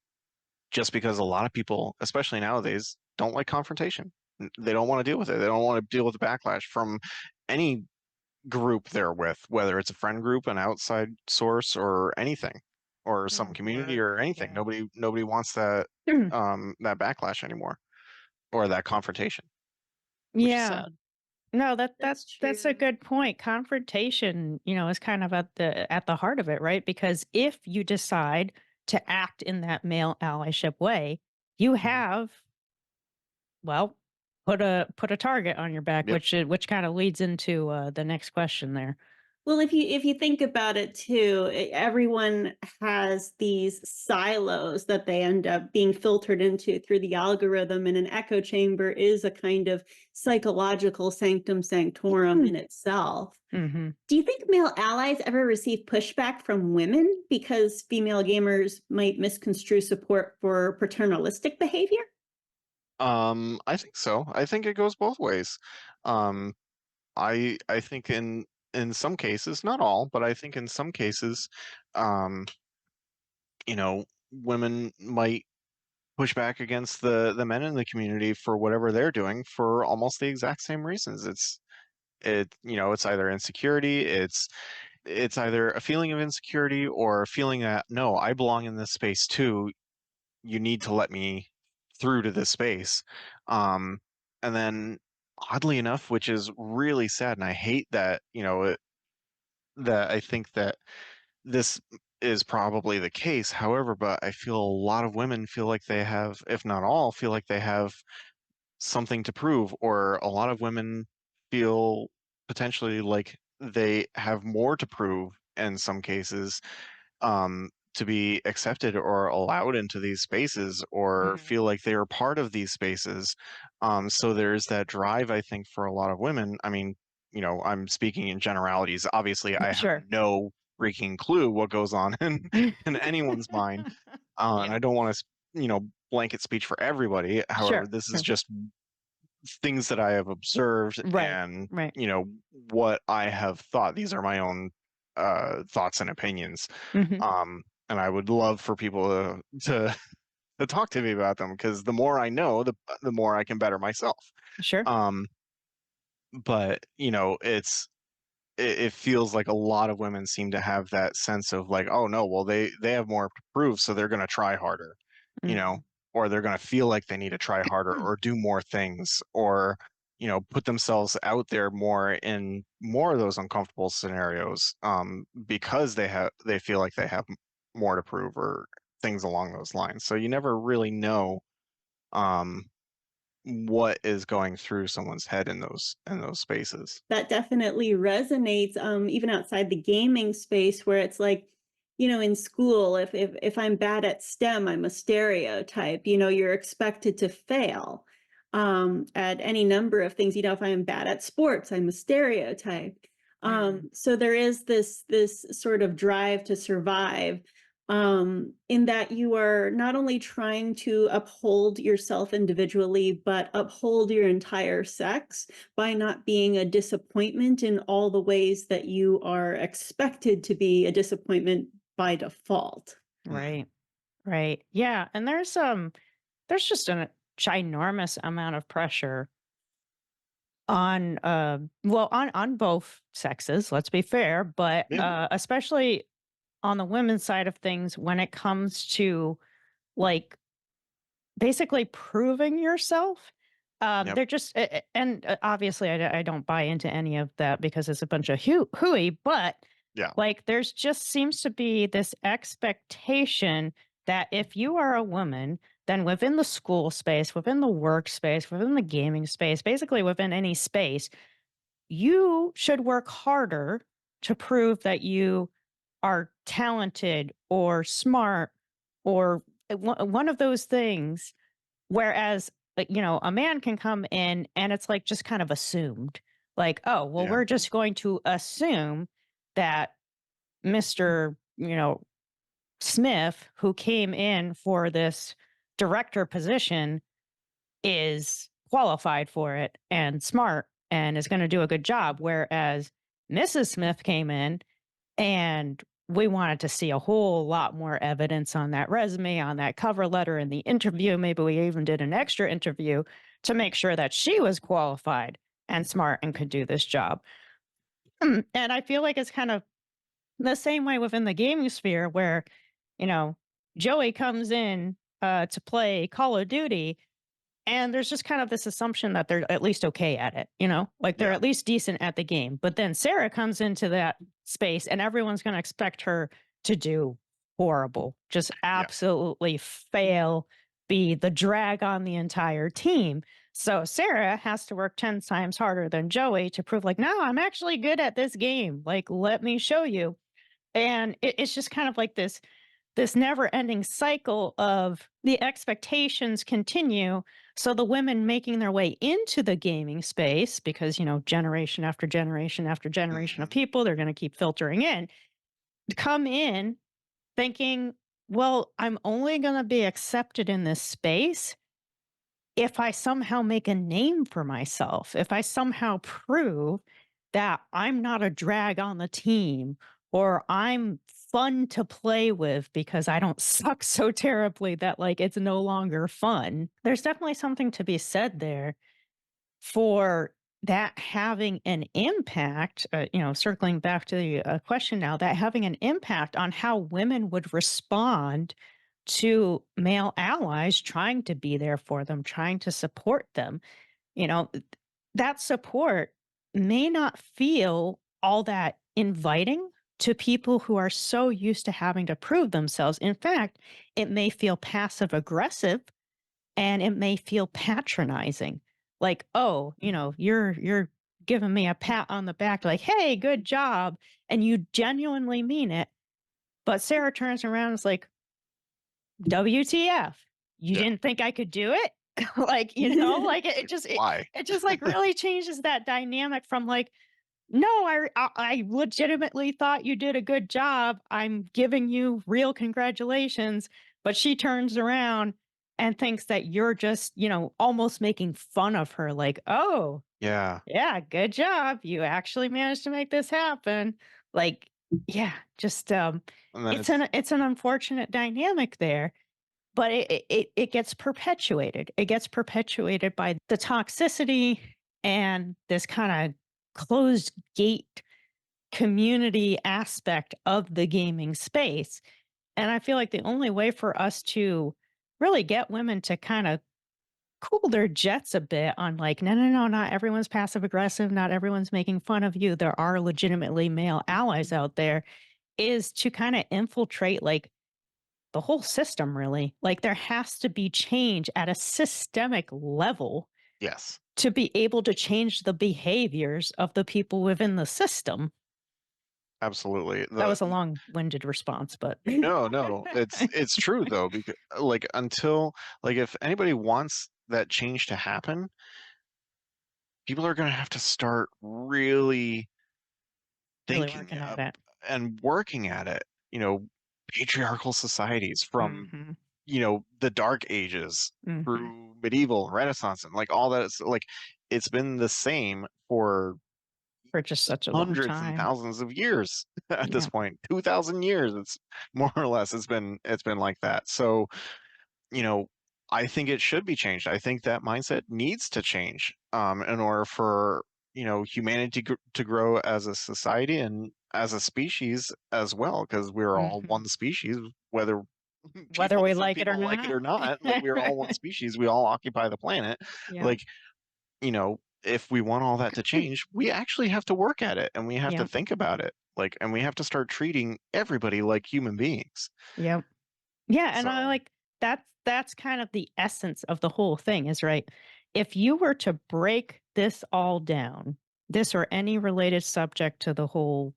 just because a lot of people, especially nowadays, don't like confrontation. They don't want to deal with it. They don't want to deal with the backlash from any group they're with, whether it's a friend group, an outside source, or anything, or some Mm, community, work, or anything. yeah. Nobody wants that backlash anymore, or that confrontation, which is Yeah. sad. No, That's that's a true. good point. Confrontation, is kind of at the heart of it, right? Because if you decide to act in that male allyship way, you Hmm. have, well, put a target on your back, Yep. which kind of leads into the next question there. Well, if you think about it too, everyone has these silos that they end up being filtered into through the algorithm, and an echo chamber is a kind of psychological sanctum sanctorum in itself. Mm-hmm. Do you think male allies ever receive pushback from women because female gamers might misconstrue support for paternalistic behavior? I think so. I think it goes both ways. Um, I think in some cases, not all, but I think in some cases, um, women might push back against the men in the community for whatever they're doing for almost the exact same reasons. It's either insecurity, it's either a feeling of insecurity, or a feeling that, no, I belong in this space too. You need to let me through to this space. Um, and then oddly enough, which is really sad, and I hate that, that I think that this is probably the case. However, but I feel a lot of women feel like they have, if not all, feel like they have something to prove, or a lot of women feel potentially like they have more to prove in some cases, to be accepted or allowed into these spaces, or Mhm. feel like they are part of these spaces. So there's that drive, I think, for a lot of women. I mean, I'm speaking in generalities. Obviously, I have Sure. no freaking clue what goes on in anyone's mind, and Yeah. I don't want to, blanket speech for everybody. However, Sure. this is Sure. just things that I have observed, Right. and Right. what I have thought. These are my own thoughts and opinions. Hmm. And I would love for people to talk to me about them, because the more I know, the more I can better myself. Sure. Um, but it feels like a lot of women seem to have that sense of like, oh no, well they have more to prove, so they're going to try harder, you know, Hmm. or they're going to feel like they need to try harder or do more things, or put themselves out there more in more of those uncomfortable scenarios, because they feel like they have more to prove, or things along those lines. So you never really know um what is going through someone's head in those spaces. That definitely resonates, even outside the gaming space, where it's like, in school, if I'm bad at STEM, I'm a stereotype. You're expected to fail at any number of things. If I'm bad at sports, I'm a stereotype. Mm. So there is this sort of drive to survive, in that you are not only trying to uphold yourself individually, but uphold your entire sex by not being a disappointment in all the ways that you are expected to be a disappointment by default. Mhm. Right. Right. Yeah. And there's just a ginormous amount of pressure on well on both sexes, let's be fair, but Yeah. especially on the women's side of things when it comes to like basically proving yourself. Yep. They're just and obviously I don't buy into any of that because it's a bunch of hooey, but Yeah. like there's just seems to be this expectation that if you are a woman, then within the school space, within the workspace, within the gaming space, basically within any space, you should work harder to prove that you are talented or smart or one of those things. Whereas, like, a man can come in and it's like just kind of assumed, like, oh, well, Yeah. we're just going to assume that Mr. Smith, who came in for this director position, is qualified for it and smart and is going to do a good job. Whereas Mrs. Smith came in and we wanted to see a whole lot more evidence on that resume, on that cover letter, in the interview. Maybe we even did an extra interview to make sure that she was qualified and smart and could do this job. And I feel like it's kind of the same way within the gaming sphere where, you know, Joey comes in to play Call of Duty and there's just kind of this assumption that they're at least okay at it, like they're Yeah. at least decent at the game. But then Sarah comes into that space and everyone's going to expect her to do horrible, just Yeah. absolutely fail, be the drag on the entire team. So Sarah has to work 10 times harder than Joey to prove, like, no, I'm actually good at this game. Like, let me show you. And it's just kind of like this never-ending cycle of the expectations continue. So the women making their way into the gaming space, because generation after generation after generation of Mhm. people, they're going to keep filtering in, come in thinking, well, I'm only going to be accepted in this space if I somehow make a name for myself, if I somehow prove that I'm not a drag on the team or I'm fun to play with because I don't suck so terribly that like it's no longer fun. There's definitely something to be said there for that having an impact, circling back to the question now, that having an impact on how women would respond to male allies trying to be there for them, trying to support them. You know, that support may not feel all that inviting to people who are so used to having to prove themselves. In fact, it may feel passive aggressive and it may feel patronizing. Like, "Oh, you're giving me a pat on the back like, 'Hey, good job.'" And you genuinely mean it. But Sarah turns around and is like, WTF? You Yeah. didn't think I could do it? Like, like it just Why? it just like really changes that dynamic from like, no, I legitimately thought you did a good job. I'm giving you real congratulations. But she turns around and thinks that you're just, almost making fun of her, like, oh, Yeah. yeah, good job. You actually managed to make this happen. Like, yeah, just And then it's an unfortunate dynamic there, but it gets perpetuated. It gets perpetuated by the toxicity and this kind of closed gate community aspect of the gaming space. And I feel like the only way for us to really get women to kind of cool their jets a bit on like, no, no, no, not everyone's passive aggressive, not everyone's making fun of you. There are legitimately male allies out there, is to kind of infiltrate like the whole system, really. Like there has to be change at a systemic level yes, to be able to change the behaviors of the people within the system. absolutely. That The was a long-winded response, but No, no, it's true though, because like until like if anybody wants that change to happen, people are going to have to start really really thinking working at it. and working at it. You know, patriarchal societies from Mhm. the Dark Ages Mhm. through medieval, Renaissance, and like all that. Is like it's been the same for For just such a long hundreds and time. thousands of years at this Yeah. point. 2,000 years. It's more or less. It's been like that. So you know, I think it should be changed. I think that mindset needs to change in order for humanity to grow as a society and as a species as well, because we're all Mhm. one species, whether Whether we some like it or people like it not. or not. Like we're all one species. We all occupy the planet. Yep. Like if we want all that to change, we actually have to work at it and we have to Yep. think about it. Like, and we have to start treating everybody like human beings. Yep. Yeah, and I So, like that's kind of the essence of the whole thing is right. If you were to break this all down, this or any related subject to the whole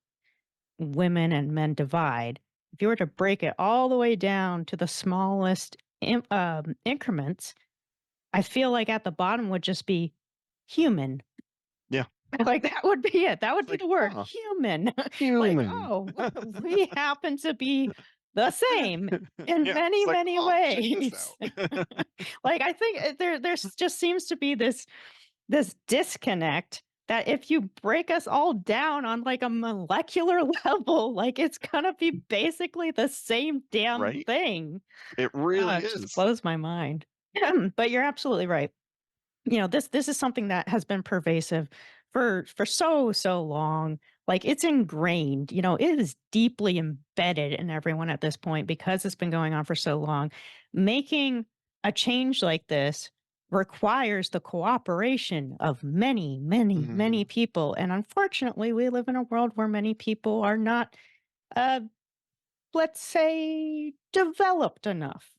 women and men divide, if you were to break it all the way down to the smallest increments, I feel like at the bottom would just be human. yeah, Like that would be it. That would it's be like, the word huh, human. Like, human. oh, we happen to be the same in Yeah, it's many, like, many oh, check this ways. out. Like I think there's just seems to be this disconnect that if you break us all down on like a molecular level, like it's gonna be basically the same damn Right? thing. It really It just is. blows my mind. But you're absolutely right. This is something that has been pervasive for so long. Like it's ingrained, it is deeply embedded in everyone at this point because it's been going on for so long. Making a change like this requires the cooperation of many, many, many Hmm. people, and unfortunately we live in a world where many people are not uh let's say developed enough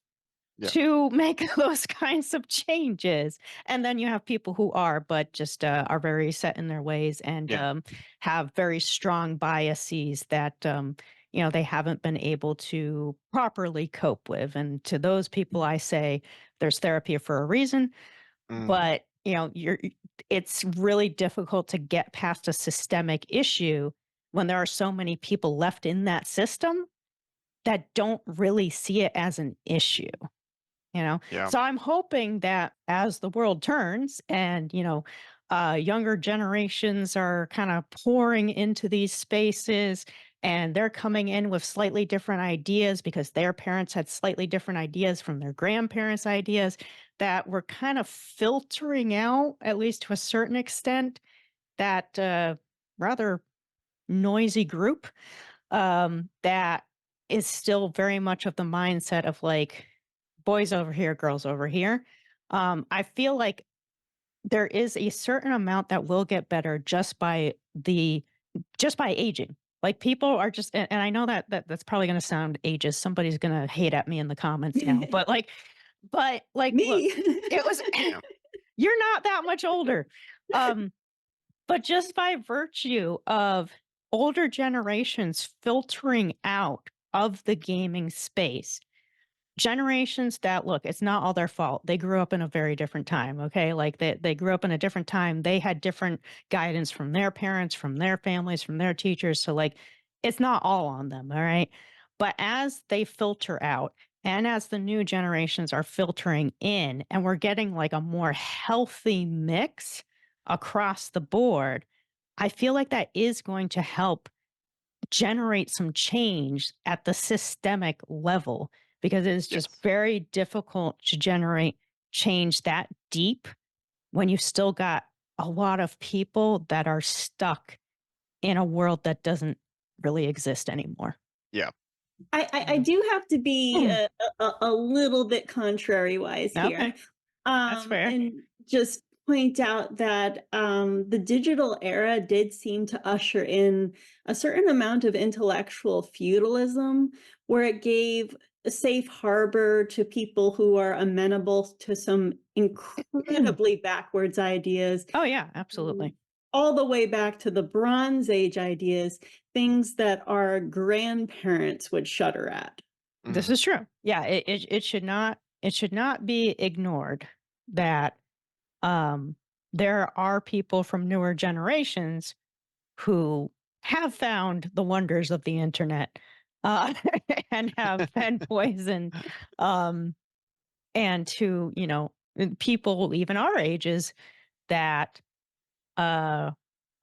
Yeah. to make those kinds of changes. And then you have people who are, but just are very set in their ways and Yeah. have very strong biases that, they haven't been able to properly cope with. And to those people, I say there's therapy for a reason, Hmm. but, it's really difficult to get past a systemic issue when there are so many people left in that system that don't really see it as an issue. Yeah. So I'm hoping that as the world turns and younger generations are kind of pouring into these spaces and they're coming in with slightly different ideas because their parents had slightly different ideas from their grandparents ideas, that we're kind of filtering out, at least to a certain extent, that rather noisy group that is still very much of the mindset of like boys over here, girls over here. I feel like there is a certain amount that will get better just by aging. Like people are just, and I know that's probably going to sound ageist. Somebody's going to hate at me in the comments now, but like, look, Me. it was, Yeah. you're not that much older. Um, but just by virtue of older generations filtering out of the gaming space, generations that look, it's not all their fault. They grew up in a very different time, okay? Like they grew up in a different time. They had different guidance from their parents, from their families, from their teachers. So like it's not all on them, all right? But as they filter out and as the new generations are filtering in and we're getting like a more healthy mix across the board, I feel like that is going to help generate some change at the systemic level because it is just Yes. very difficult to generate change that deep when you've still got a lot of people that are stuck in a world that doesn't really exist anymore. Yeah. I Yeah. do have to be Mm. a little bit contrary wise here, Okay, that's fair. and just point out that the digital era did seem to usher in a certain amount of intellectual feudalism, where it gave a safe harbor to people who are amenable to some incredibly backwards ideas, Oh, yeah, mm, absolutely. all the way back to the Bronze Age ideas, things that our grandparents would shudder at. This Mhm. is true. Yeah, it should not be ignored that um there are people from newer generations who have found the wonders of the internet, uh, and have been poisoned, um, and to, people even our ages that, uh,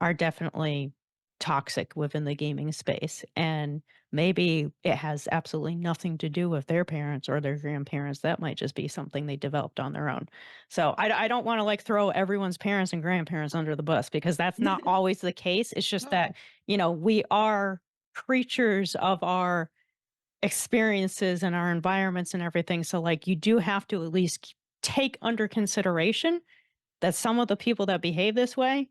are definitely toxic within the gaming space, and maybe it has absolutely nothing to do with their parents or their grandparents. That might just be something they developed on their own. So I don't want to like throw everyone's parents and grandparents under the bus because that's not always the case. It's just that, No. we are creatures of our experiences and our environments and everything. So like you do have to at least take under consideration that some of the people that behave this way,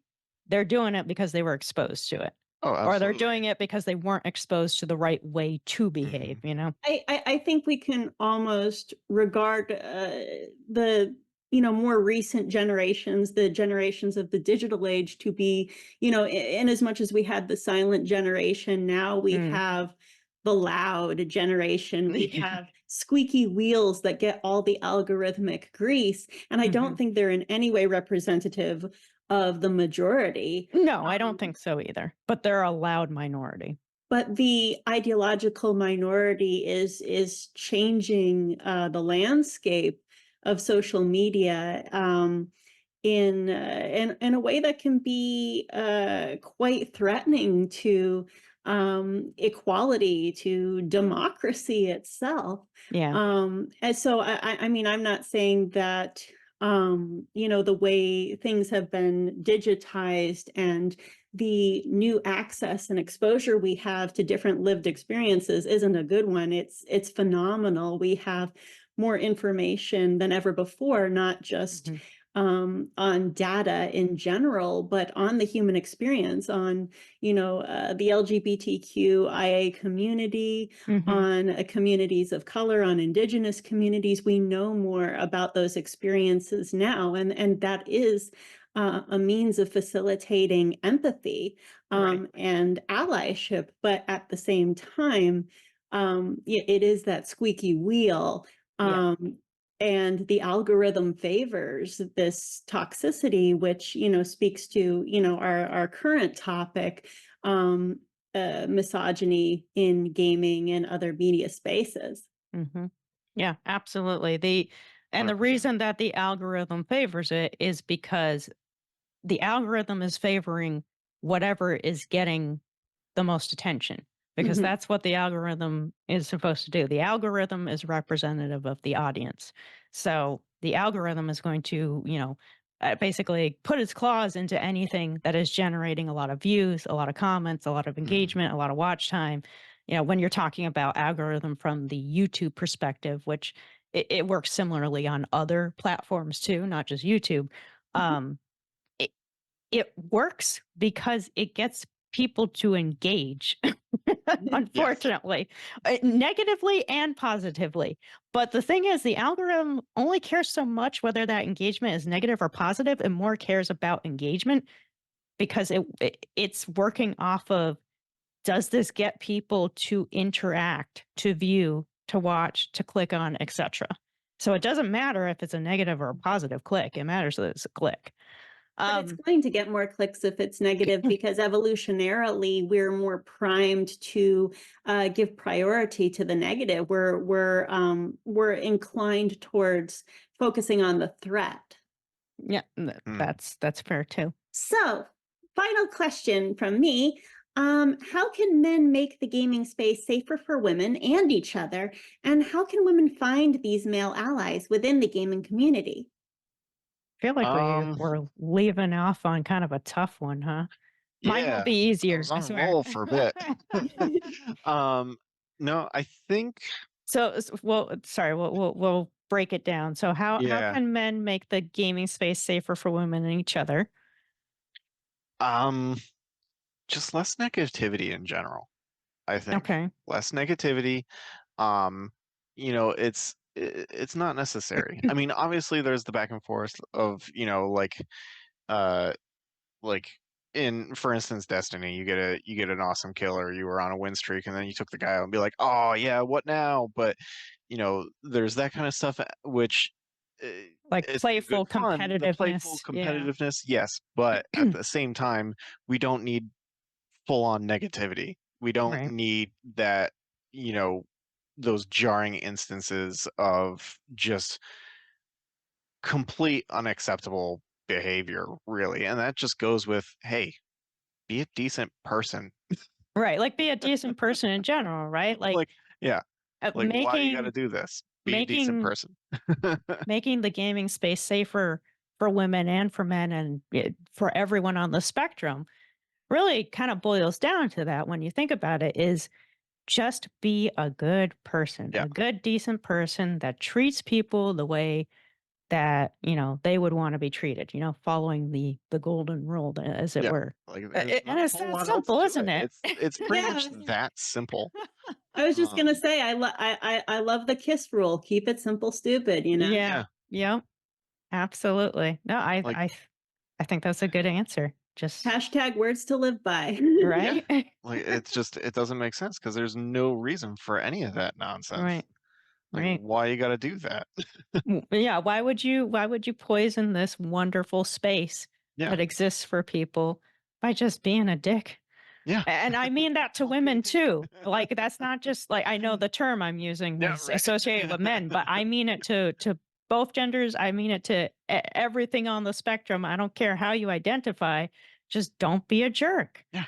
they're doing it because they were exposed to it, Oh, or they're absolutely. doing it because they weren't exposed to the right way to behave, Mhm. you know? I think we can almost regard the more recent generations, the generations of the digital age, to be in as much as we had the silent generation, now we Mm. have the loud generation. We have squeaky wheels that get all the algorithmic grease, and I don't Mhm. think they're in any way representative of the majority. No, I don't Um, think so either, but they're a loud minority. but the ideological minority is changing the landscape of social media, in a way that can be quite threatening to equality, to democracy itself. Yeah. And so I mean, I'm not saying that the way things have been digitized and the new access and exposure we have to different lived experiences isn't a good one. It's phenomenal. We have more information than ever before, not just Mhm. on data in general, but on the human experience, on the LGBTQIA community, Mhm. on communities of color, on indigenous communities. We know more about those experiences now, and that is a means of facilitating empathy, Right. and allyship. But at the same time, it is that squeaky wheel. Yeah. Um, and the algorithm favors this toxicity, which speaks to our current topic, um, misogyny in gaming and other media spaces. Mhm. Yeah, absolutely. The 100%. reason that the algorithm favors it is because the algorithm is favoring whatever is getting the most attention because Mhm. that's what the algorithm is supposed to do. The algorithm is representative of the audience. So the algorithm is going to, basically put its claws into anything that is generating a lot of views, a lot of comments, a lot of Mhm. engagement, a lot of watch time. when you're talking about algorithm from the YouTube perspective, which it works similarly on other platforms too, not just YouTube. Mhm. Um, it, it works because it gets people to engage, Yes. unfortunately, negatively and positively. But the thing is, the algorithm only cares so much whether that engagement is negative or positive, and more cares about engagement because it's working off of, does this get people to interact, to view, to watch, to click on, etc. So it doesn't matter if it's a negative or a positive click. It matters that it's a click. But it's Um, going to get more clicks if it's negative because evolutionarily we're more primed to give priority to the negative. We're inclined towards focusing on the threat. yeah, Hmm. that's fair too. So, final question from me. How can men make the gaming space safer for women and each other? And how can women find these male allies within the gaming community? Feel like we Um, were leaving off on kind of a tough one, huh? Mine will yeah, be I easier, was I on a swear. roll for a bit. um, no, I think, Well, sorry, we'll break it down. So how yeah, can men make the gaming space safer for women and each other? um, just less negativity in general, I think. Okay. Less negativity. Um, it's not necessary. I mean, obviously there's the back and forth of, uh like in, for instance, Destiny, you get an awesome kill, or you were on a win streak and then you took the guy out and be like, oh yeah, what now? But there's that kind of stuff, which uh, Like it's the good playful fun, the playful competitiveness. Yeah. competitiveness, yes, but at the same time, we don't need full on negativity. We don't Right. need that, you know, those jarring instances of just complete unacceptable behavior, really. And that just goes with, hey, be a decent person. Right. Like be a decent person in general, right? Like Like, yeah, like why you got to making do this? Be a decent making person. making the gaming space safer for women and for men and for everyone on the spectrum really kind of boils down to that when you think about it, is just be a good person, Yeah, a good decent person that treats people the way that, they would want to be treated, following the golden rule, as it yeah. were. Like there's And not a it's whole that lot else simple, to isn't it. it? It's pretty much Yeah, that simple. I was just gonna Um, say I love the KISS rule. Keep it simple, stupid. You know. Yeah. yeah, Yep. Absolutely. No, like I think that's a good answer. Just Hashtag words to live by. yeah, right. like it's just it doesn't make sense because there's no reason for any of that nonsense. Right. Like Right. why you got to do that? Yeah, why would you poison this wonderful space Yeah, that exists for people by just being a dick? yeah. And I mean that to women too. Like that's not just like, I know the term I'm using Yeah, was associated right. with men, but I mean it to both genders. I mean it to everything on the spectrum. I don't care how you identify. Just don't be a jerk. Yeah,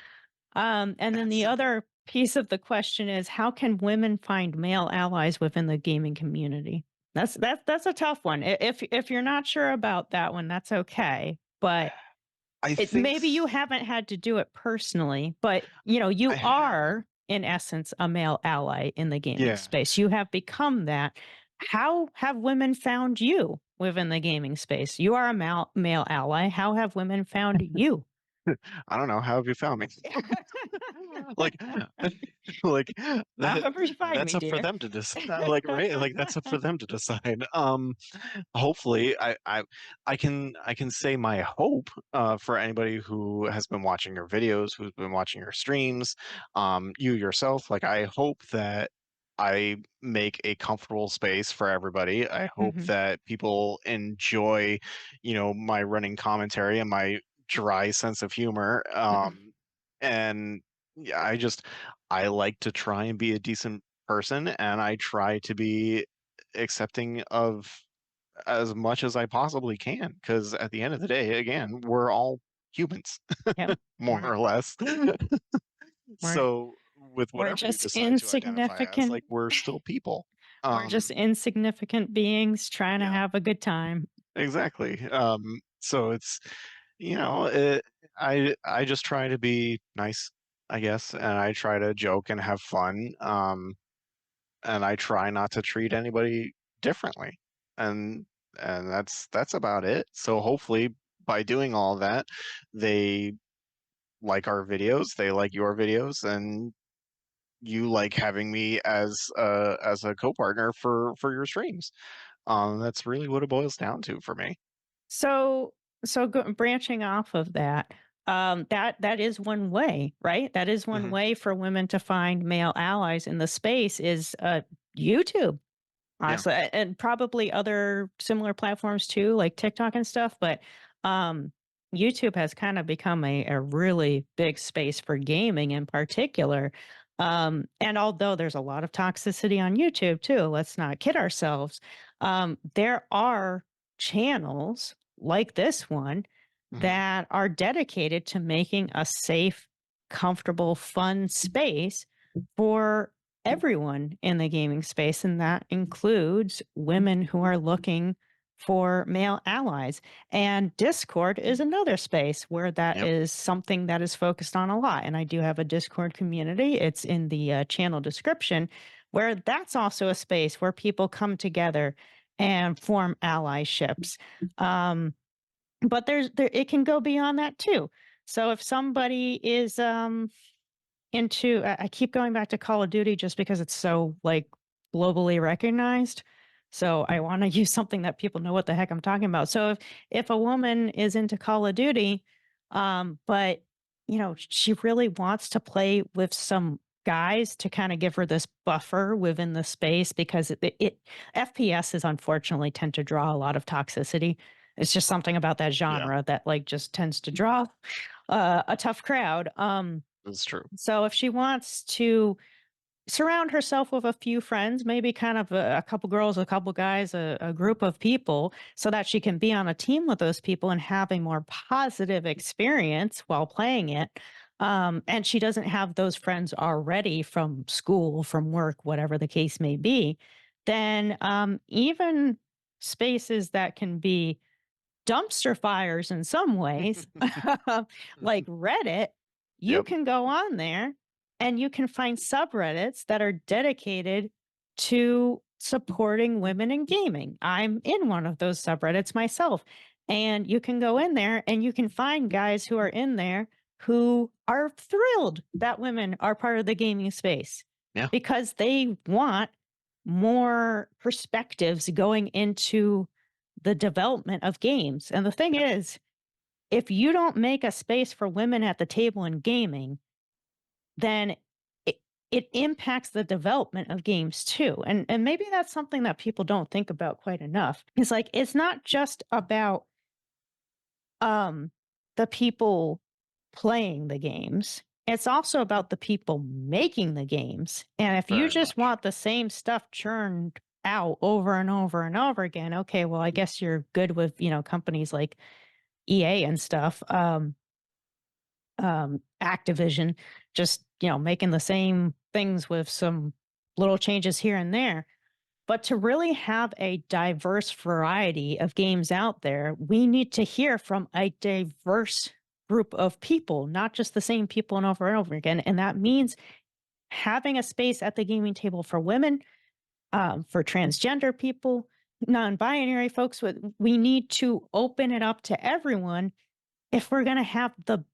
And then that's the simple. other piece of the question is, how can women find male allies within the gaming community? That's a tough one. If you're not sure about that one, that's okay. But I think maybe you haven't had to do it personally, but I you haven't. are in essence a male ally in the gaming Yeah. space. You have become that. How have women found you within the gaming space? You are a male ally. How have women found you? I don't know. How have you found me? Like, like that However you find that's me, up for dear. them to decide. Like, right? Like that's up for them to decide. Hopefully I can say my hope for anybody who has been watching your videos, who's been watching your streams, you yourself, like I hope that I make a comfortable space for everybody. I hope Mhm. that people enjoy, my running commentary and my dry sense of humor. And yeah, I like to try and be a decent person, and I try to be accepting of as much as I possibly can, because at the end of the day, again, we're all humans, Yep. more We're or less. we're So with we're whatever you just decide to identify as, insignificant. like we're still people. We're just Um, insignificant beings trying to yeah, have a good time. exactly. So it's, you know, it, I just try to be nice I guess, and I try to joke and have fun. And I try not to treat anybody differently. And that's about it. So hopefully by doing all that, they like our videos, they like your videos, and you like having me as a co-partner for your streams. That's really what it boils down to for me. So branching off of that, that is one way, right? That is one Hmm. way for women to find male allies in the space is YouTube. Yeah. Honestly, and probably other similar platforms too, like TikTok and stuff, but, um, YouTube has kinda become a really big space for gaming in particular, and although there's a lot of toxicity on YouTube too, let's not kid ourselves, there are channels like this one Hmm. that are dedicated to making a safe, comfortable, fun space for everyone in the gaming space, and that includes women who are looking for male allies. And Discord is another space where that Yep. is something that is focused on a lot. And I do have a Discord community, it's in the channel description, where that's also a space where people come together and form allyships. Um, but there it can go beyond that too. So if somebody is into I keep going back to Call of Duty just because it's so, like, globally recognized. So I wanna use something that people know what the heck I'm talking about. So if a woman is into Call of Duty, but, she really wants to play with some guys to kinda give her this buffer within the space because FPSs unfortunately tend to draw a lot of toxicity. It's just something about that Yeah, genre that, like, just tends to draw, a tough crowd. that's true. So if she wants to surround herself with a few friends, maybe kind of a couple girls, a couple guys, a group of people, so that she can be on a team with those people and have a more positive experience while playing it. And she doesn't have those friends already from school, from work, whatever the case may be, then even spaces that can be dumpster fires in some ways, like Reddit, you Yep. can go on there and you can find subreddits that are dedicated to supporting women in gaming. I'm in one of those subreddits myself. And you can go in there and you can find guys who are in there who are thrilled that women are part of the gaming space Yeah. because they want more perspectives going into the development of games. And the thing Yep. is, if you don't make a space for women at the table in gaming, then it, it impacts the development of games too. And maybe that's something that people don't think about quite enough. It's like it's not just about um the people playing the games. It's also about the people making the games. And if you Very just much. want the same stuff churned out over and over and over again, okay, well, I guess you're good with, companies like EA and stuff, Activision, just, making the same things with some little changes here and there. But to really have a diverse variety of games out there, we need to hear from a diverse group of people, not just the same people and over again. And that means having a space at the gaming table for women, for transgender people, non-binary folks. We need to open it up to everyone if we're going to have the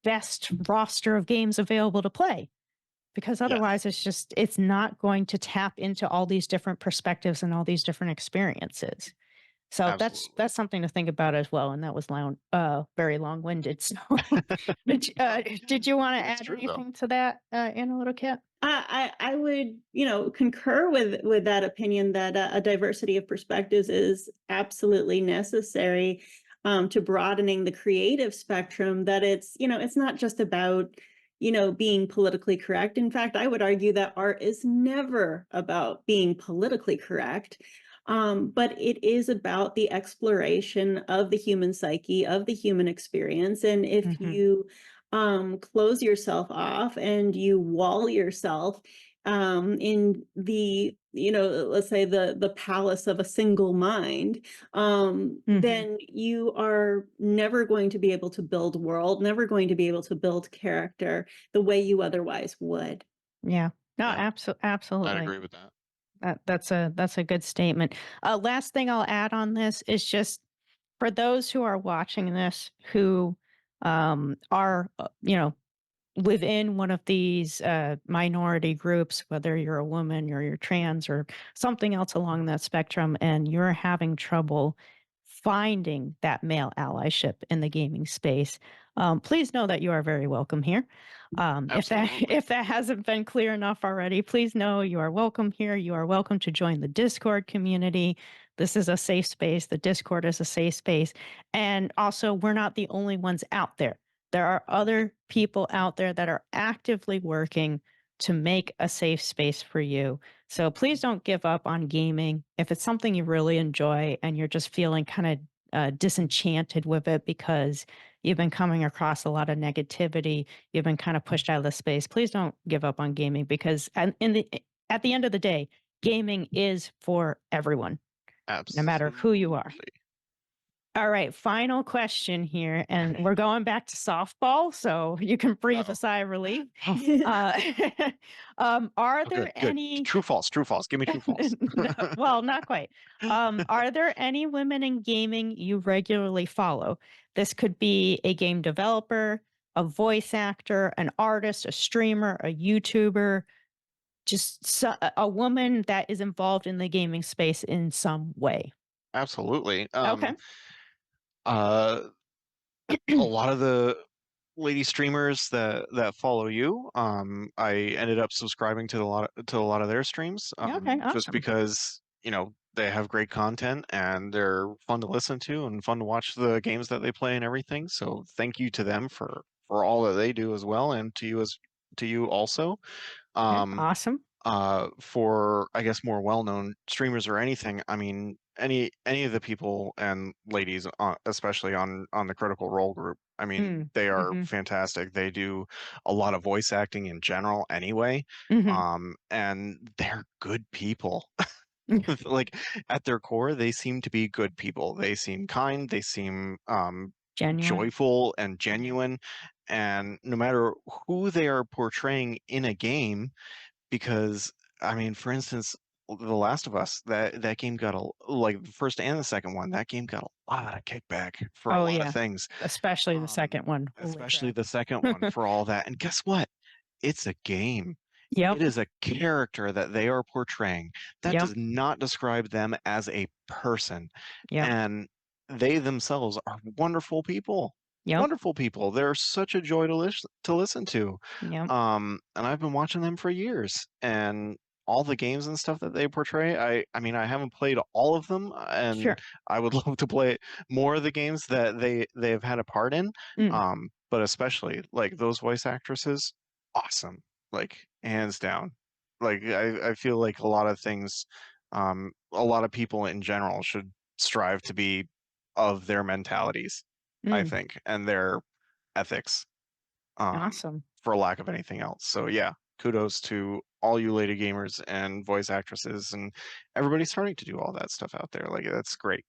best roster of games available to play. Because Yes. otherwise, it's not going to tap into all these different perspectives and all these different experiences. So Absolutely. that's something to think about as well. And that was very long winded. So, did you want to It's add true though. anything to that, in a little kit? I would, concur with that opinion that a diversity of perspectives is absolutely necessary to broadening the creative spectrum. That it's not just about being politically correct. In fact, I would argue that art is never about being politically correct. But it is about the exploration of the human psyche, of the human experience. And if Hmm. you close yourself off and you wall yourself in the let's say the palace of a single mind, Mhm. then you are never going to be able to build world, never going to be able to build character the way you otherwise would. Yeah. No, Yeah, I'd absolutely. agree with that. That's a good statement. Last thing I'll add on this is just for those who are watching this who are within one of these minority groups, whether you're a woman or you're trans or something else along that spectrum, and you're having trouble finding that male allyship in the gaming space, please know that you are very welcome here. If that Absolutely. if that hasn't been clear enough already, please know you are welcome here. You are welcome to join the Discord community. This is a safe space. The Discord is a safe space, and also we're not the only ones out there. There are other people out there that are actively working to make a safe space for you. So please don't give up on gaming. If it's something you really enjoy and you're just feeling kind of disenchanted with it because you've been coming across a lot of negativity, you've been kind of pushed out of the space, please don't give up on gaming because at the end of the day, gaming is for everyone, no matter who you are. Absolutely. All right, final question here, and we're going back to softball, so you can breathe a Uh-oh. sigh of relief. Uh, are Oh, good, there good. any? True, false, true, false. Give me true, false. No, well, not quite. Are there any women in gaming you regularly follow? This could be a game developer, a voice actor, an artist, a streamer, a YouTuber, just a woman that is involved in the gaming space in some way. Absolutely. Okay. Uh, a lot of the lady streamers that follow you, I ended up subscribing to a lot of their streams, Okay. just Awesome. because, they have great content and they're fun to listen to and fun to watch the games that they play and everything. So thank you to them for all that they do as well, and to you also. Okay. Um, Awesome. for I guess more well-known streamers or anything. I mean, any of the people and ladies, especially on the Critical Role group. I mean, Mm. they are Mhm. fantastic. They do a lot of voice acting in general, anyway, Mhm. and they're good people. Like at their core, they seem to be good people. They seem kind. They seem Genuine. joyful and Yeah. genuine. And no matter who they are portraying in a game, because I mean, for instance, The Last of Us, that game got like the first and the second one, that game got a lot of kickback for a Oh, lot of yeah. things. Especially the Um, second one. Holy especially crap. the second one for all that. And guess what? It's a game. It Yep. is a character that they are portraying. That Yep. does not describe them as a person. Yep. And they themselves are wonderful people. Yep. Wonderful people. They're such a joy to listen to. Yep. And I've been watching them for years. And all the games and stuff that they portray, I mean, I haven't played all of them, and Sure. I would love to play more of the games that they've had a part in. Mm. But especially like those voice actresses, awesome, like hands down. Like I feel like a lot of things, a lot of people in general should strive to be of their mentalities, I Mm. think, and their ethics, Awesome. for lack of anything else. So yeah, kudos to all you lady gamers and voice actresses and everybody starting to do all that stuff out there. Like that's great.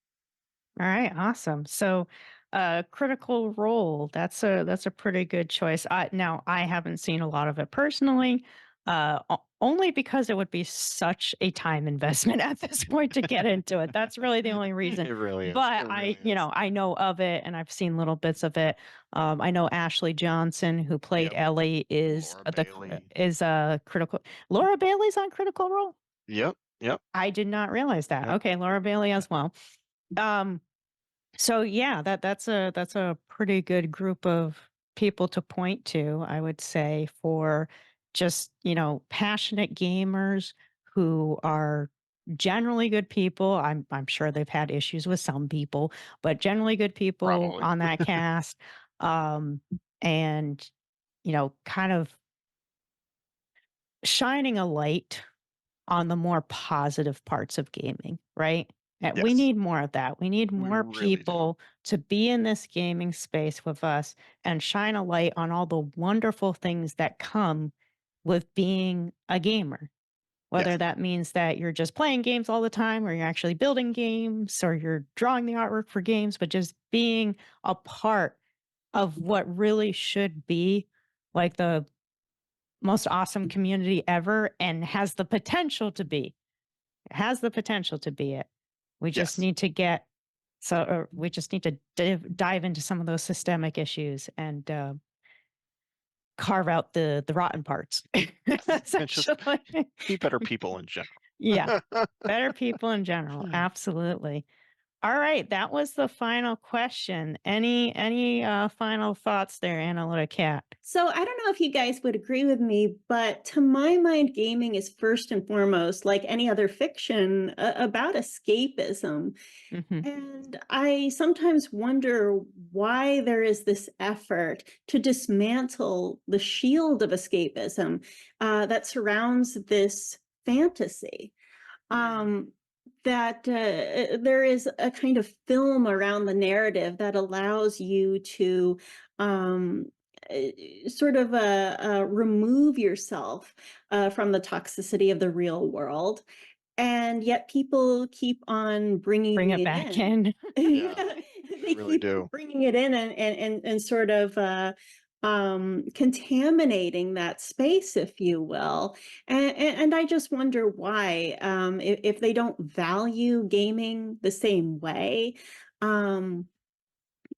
All right, awesome. So, Critical Role, that's a pretty good choice. Now I haven't seen a lot of it personally, only because it would be such a time investment at this point to get into it. That's really the only reason. It really is. It But really is. I know of it and I've seen little bits of it. I know Ashley Johnson, who played Yep. Ellie, Laura Bailey. is a critical. Laura Bailey's on Critical Role. Yep. Yep. I did not realize that. Yep. Okay, Laura Bailey as well. Um, so yeah, that's a pretty good group of people to point to, I would say, for just, passionate gamers who are generally good people. I'm sure they've had issues with some people, but generally good people Probably. on that cast. Um, and kind of shining a light on the more positive parts of gaming, right? We Yes. need more of that. We need We more really do. people to be in this gaming space with us and shine a light on all the wonderful things that come with being a gamer. whether Yes. that means that you're just playing games all the time or you're actually building games or you're drawing the artwork for games, but just being a part of what really should be like the most awesome community ever and has the potential to be. It has the potential to be it. We just Yes. need to we just need to dive into some of those systemic issues and carve out the rotten parts, Yes. And just essentially. be better people in general. Yeah, better people in general. Absolutely. All right, that was the final question. Any final thoughts there, Analytic Cat? So I don't know if you guys would agree with me, but to my mind, gaming is first and foremost, like any other fiction, about escapism. Hmm. And I sometimes wonder why there is this effort to dismantle the shield of escapism that surrounds this fantasy. Mhm. Um, that there is a kind of film around the narrative that allows you to um, sort of remove yourself from the toxicity of the real world, and yet people keep on Bring bringing it it back in. in. Yeah, they They really keep do. bringing it in and sort of contaminating that space, if you will. And I just wonder why, if they don't value gaming the same way, um,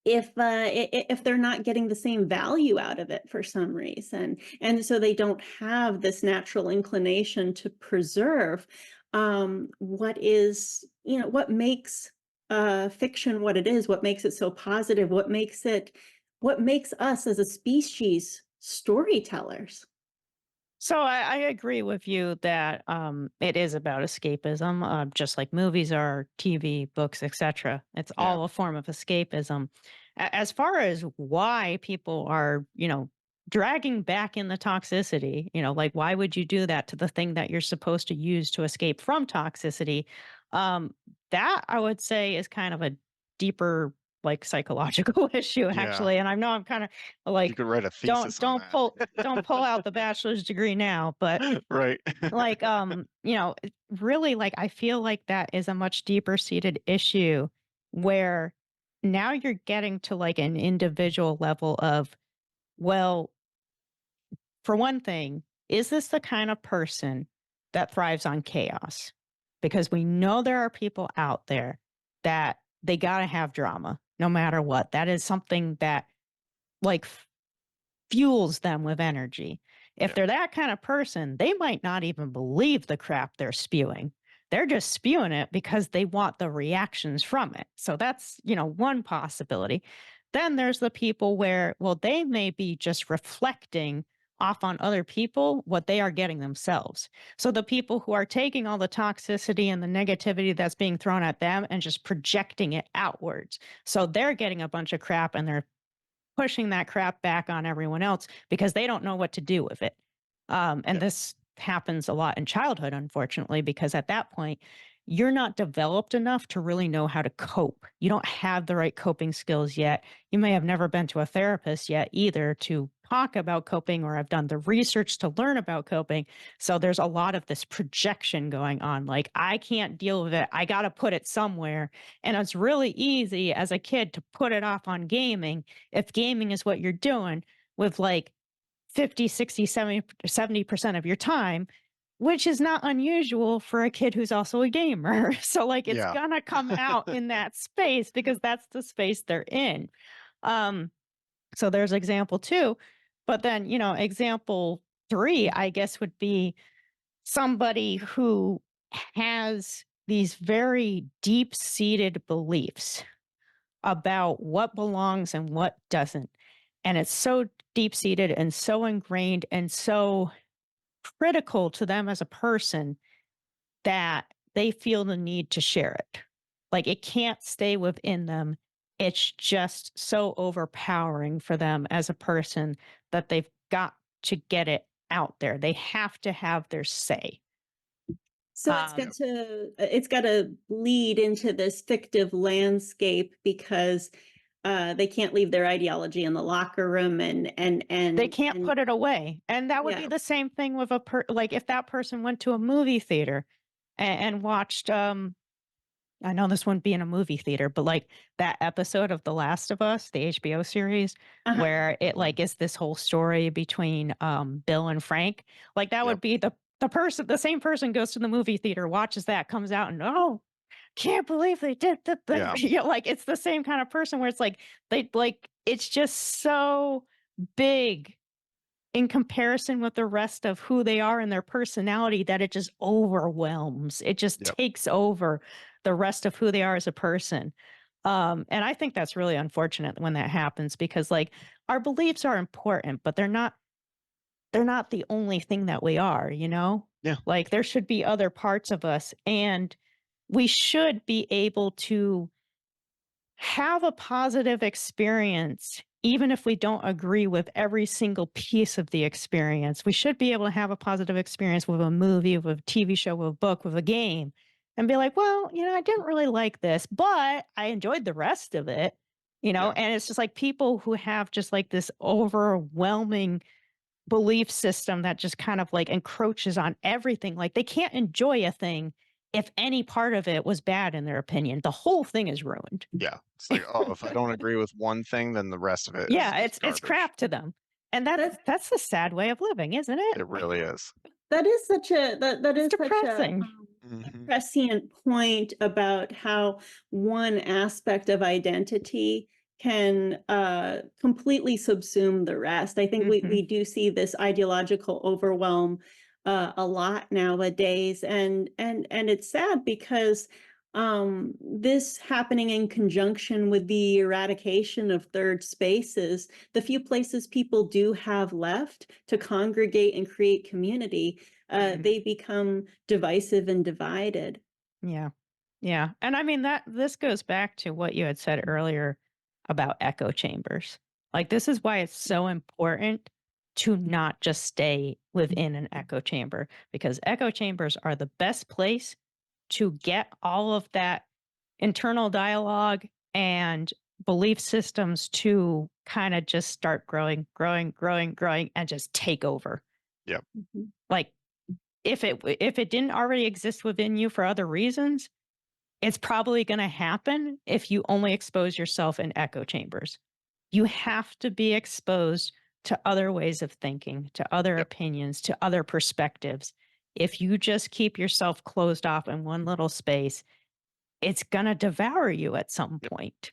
if they're not getting the same value out of it for some reason, and so they don't have this natural inclination to preserve what is, what makes fiction what it is, what makes it so positive, what makes us as a species storytellers. So I agree with you that it is about escapism, just like movies are, TV, books, etc. It's Yeah. all a form of escapism. As far as why people are, dragging back in the toxicity, like why would you do that to the thing that you're supposed to use to escape from toxicity? Um, that I would say is kind of a deeper, like psychological issue, Yeah. actually. And I know I'm kind of You like could write a don't thesis on don't pull don't pull out that. the bachelor's degree now, but Right. like really like I feel like that is a much deeper seated issue where now you're getting to like an individual level of, well, for one thing, is this the kind of person that thrives on chaos? Because we know there are people out there that they got to have drama no matter what. That is something that like fuels them with energy. If Yeah. they're that kind of person, they might not even believe the crap they're spewing. They're just spewing it because they want the reactions from it. So that's, one possibility. Then there's the people where, well, they may be just reflecting off on other people what they are getting themselves. So the people who are taking all the toxicity and the negativity that's being thrown at them and just projecting it outwards. So they're getting a bunch of crap and they're pushing that crap back on everyone else because they don't know what to do with it. And Yeah. this happens a lot in childhood, unfortunately, because at that point, you're not developed enough to really know how to cope. You don't have the right coping skills yet. You may have never been to a therapist yet either to talk about coping or have done the research to learn about coping. So there's a lot of this projection going on. Like, I can't deal with it. I got to put it somewhere. And it's really easy as a kid to put it off on gaming if gaming is what you're doing with like 50, 60, 70% of your time, which is not unusual for a kid who's also a gamer. So like it's Yeah. gonna come out in that space because that's the space they're in. Um, so there's example two. But then, example three, I guess, would be somebody who has these very deep seated beliefs about what belongs and what doesn't. And it's so deep seated and so ingrained and so critical to them as a person that they feel the need to share it. Like it can't stay within them. It's just so overpowering for them as a person that they've got to get it out there. They have to have their say. So Yeah. it's got to bleed into this fictive landscape because they can't leave their ideology in the locker room They can't and put it away, and that would be yeah. the same thing with like, if that person went to a movie theater and watched, I know this wouldn't be in a movie theater, but, like, that episode of The Last of Us, the HBO series, Uh-huh. where it, Mhm. like, is this whole story between, Bill and Frank, like, that Yep. would be the same person goes to the movie theater, watches that, comes out, and, "Oh, can't believe they did that thing." Yeah. Yeah, like, it's the same kind of person where it's like, it's just so big in comparison with the rest of who they are and their personality that it just overwhelms. It just Yep. takes over the rest of who they are as a person. And I think that's really unfortunate when that happens because like our beliefs are important, but they're not the only thing that we are, you know? Yeah. Like there should be other parts of us and we should be able to have a positive experience, even if we don't agree with every single piece of the experience. We should be able to have a positive experience with a movie, with a TV show, with a book, with a game, and be like, well, I didn't really like this, but I enjoyed the rest of it, Yeah. and it's just like people who have just like this overwhelming belief system that just kind of like encroaches on everything. Like they can't enjoy a thing if any part of it was bad in their opinion. The whole thing is ruined. Yeah. It's like, oh, if I don't agree with one thing, then the rest of it is Yeah, is it's garbage. crap to them. And that's That's that's the sad way of living, isn't it? It really is. that is such a that It's is such depressing. a Hmm. prescient point about how one aspect of identity can completely subsume the rest. I think Mhm. we do see this ideological overwhelm a lot nowadays, and it's sad because this happening in conjunction with the eradication of third spaces, the few places people do have left to congregate and create community, Mhm. they become divisive and divided. Yeah. Yeah. And I mean that this goes back to what you had said earlier about echo chambers. Like this is why it's so important to not just stay within an echo chamber because echo chambers are the best place to get all of that internal dialogue and belief systems to kind of just start growing, growing, growing, growing, and just take over. Yep. Mhm. Like if it didn't already exist within you for other reasons, it's probably going to happen if you only expose yourself in echo chambers. You have to be exposed to other ways of thinking, to other Yep. opinions, to other perspectives. If you just keep yourself closed off in one little space, it's gonna devour you at some Yep. point.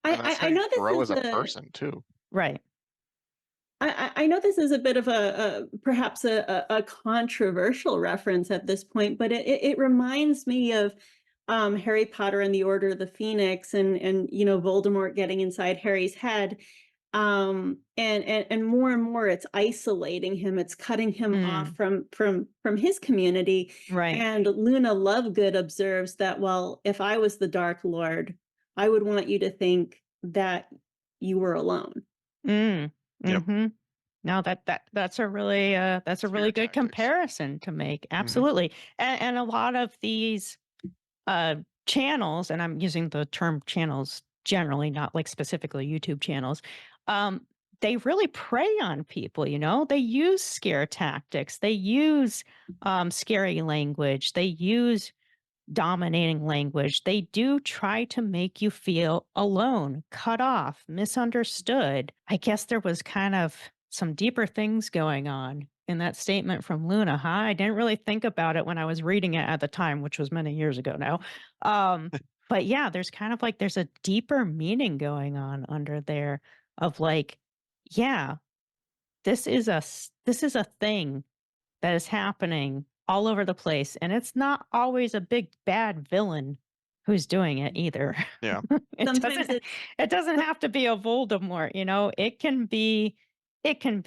And that's how I you know this grow is as a a person too. Right. I know this is a bit of a perhaps a controversial reference at this point, but it reminds me of Harry Potter and the Order of the Phoenix, and Voldemort getting inside Harry's head, and more it's isolating him, it's cutting him off Mm, from his community. right. And Luna Lovegood observes that, well, if I was the Dark Lord, I would want you to think that you were alone. Mm, Yep. mhm. No, that's a Fear really good tactics. comparison to make. Hmm. Absolutely. And a lot of these uh, channels, and I'm using the term channels generally, not like specifically YouTube channels, um, they really prey on people, They use scare tactics, they use scary language, they use dominating language. They do try to make you feel alone, cut off, misunderstood. I guess there was kind of some deeper things going on in that statement from Luna, huh? I didn't really think about it when I was reading it at the time, which was many years ago now. Um, but yeah, there's kind of like there's a deeper meaning going on under there of like, yeah, this is a thing that is happening all over the place, and it's not always a big bad villain who's doing it either. Yeah. It Sometimes doesn't it doesn't have to be a Voldemort, it can be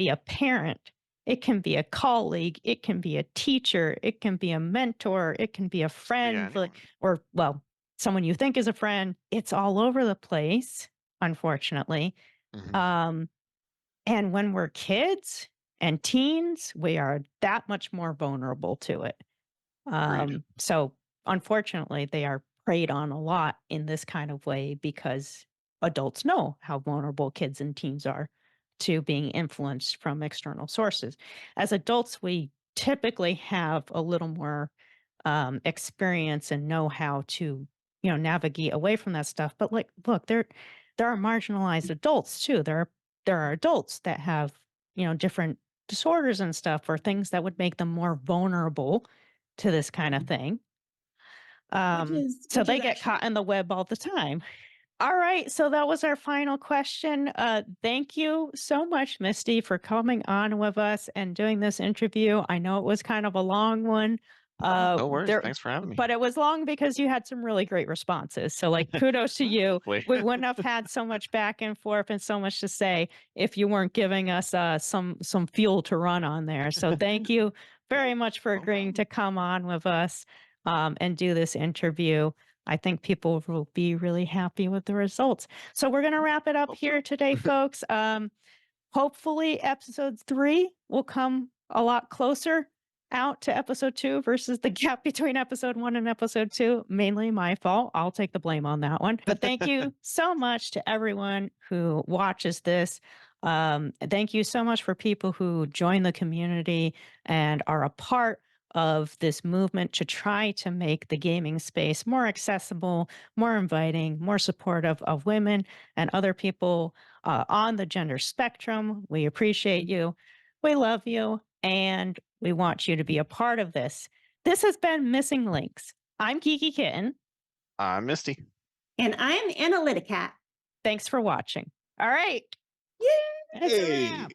a parent, it can be a colleague, it can be a teacher, it can be a mentor, it can be a Could be friend, like anyone. or well, someone you think is a friend. It's all over the place, unfortunately. Hmm. Um and when we're kids and teens, we are that much more vulnerable to it. Agreed. So unfortunately, they are preyed on a lot in this kind of way because adults know how vulnerable kids and teens are to being influenced from external sources. As adults, we typically have a little more experience and know how to, navigate away from that stuff. But like, look, there are marginalized adults too. There are adults that have, different disorders and stuff or things that would make them more vulnerable to this kind of thing. So which they is get actually caught in the web all the time. All right, so that was our final question. Thank you so much, Misty, for coming on with us and doing this interview. I know it was kind of a long one. Oh, no worries. There, Thanks for having me. but it was long because you had some really great responses. So, like, kudos to you. Hopefully. We wouldn't have had so much back and forth and so much to say if you weren't giving us some fuel to run on there. So, thank you very much for No agreeing to problem. come on with us and do this interview. I think people will be really happy with the results. So we're going to wrap it up Hope here so. today, folks. Hopefully, episode 3 will come a lot closer out to episode 2 versus the gap between episode 1 and episode 2. Mainly my fault. I'll take the blame on that one. But thank you so much to everyone who watches this. Thank you so much for people who join the community and are a part of this movement to try to make the gaming space more accessible, more inviting, more supportive of women and other people on the gender spectrum. We appreciate you. We love you. And we want you to be a part of this. This has been Missing Links. I'm Geeky Kitten. I'm Misty. and I'm Analytica. Thanks for watching. All right. Yay! It's a Hey. wrap.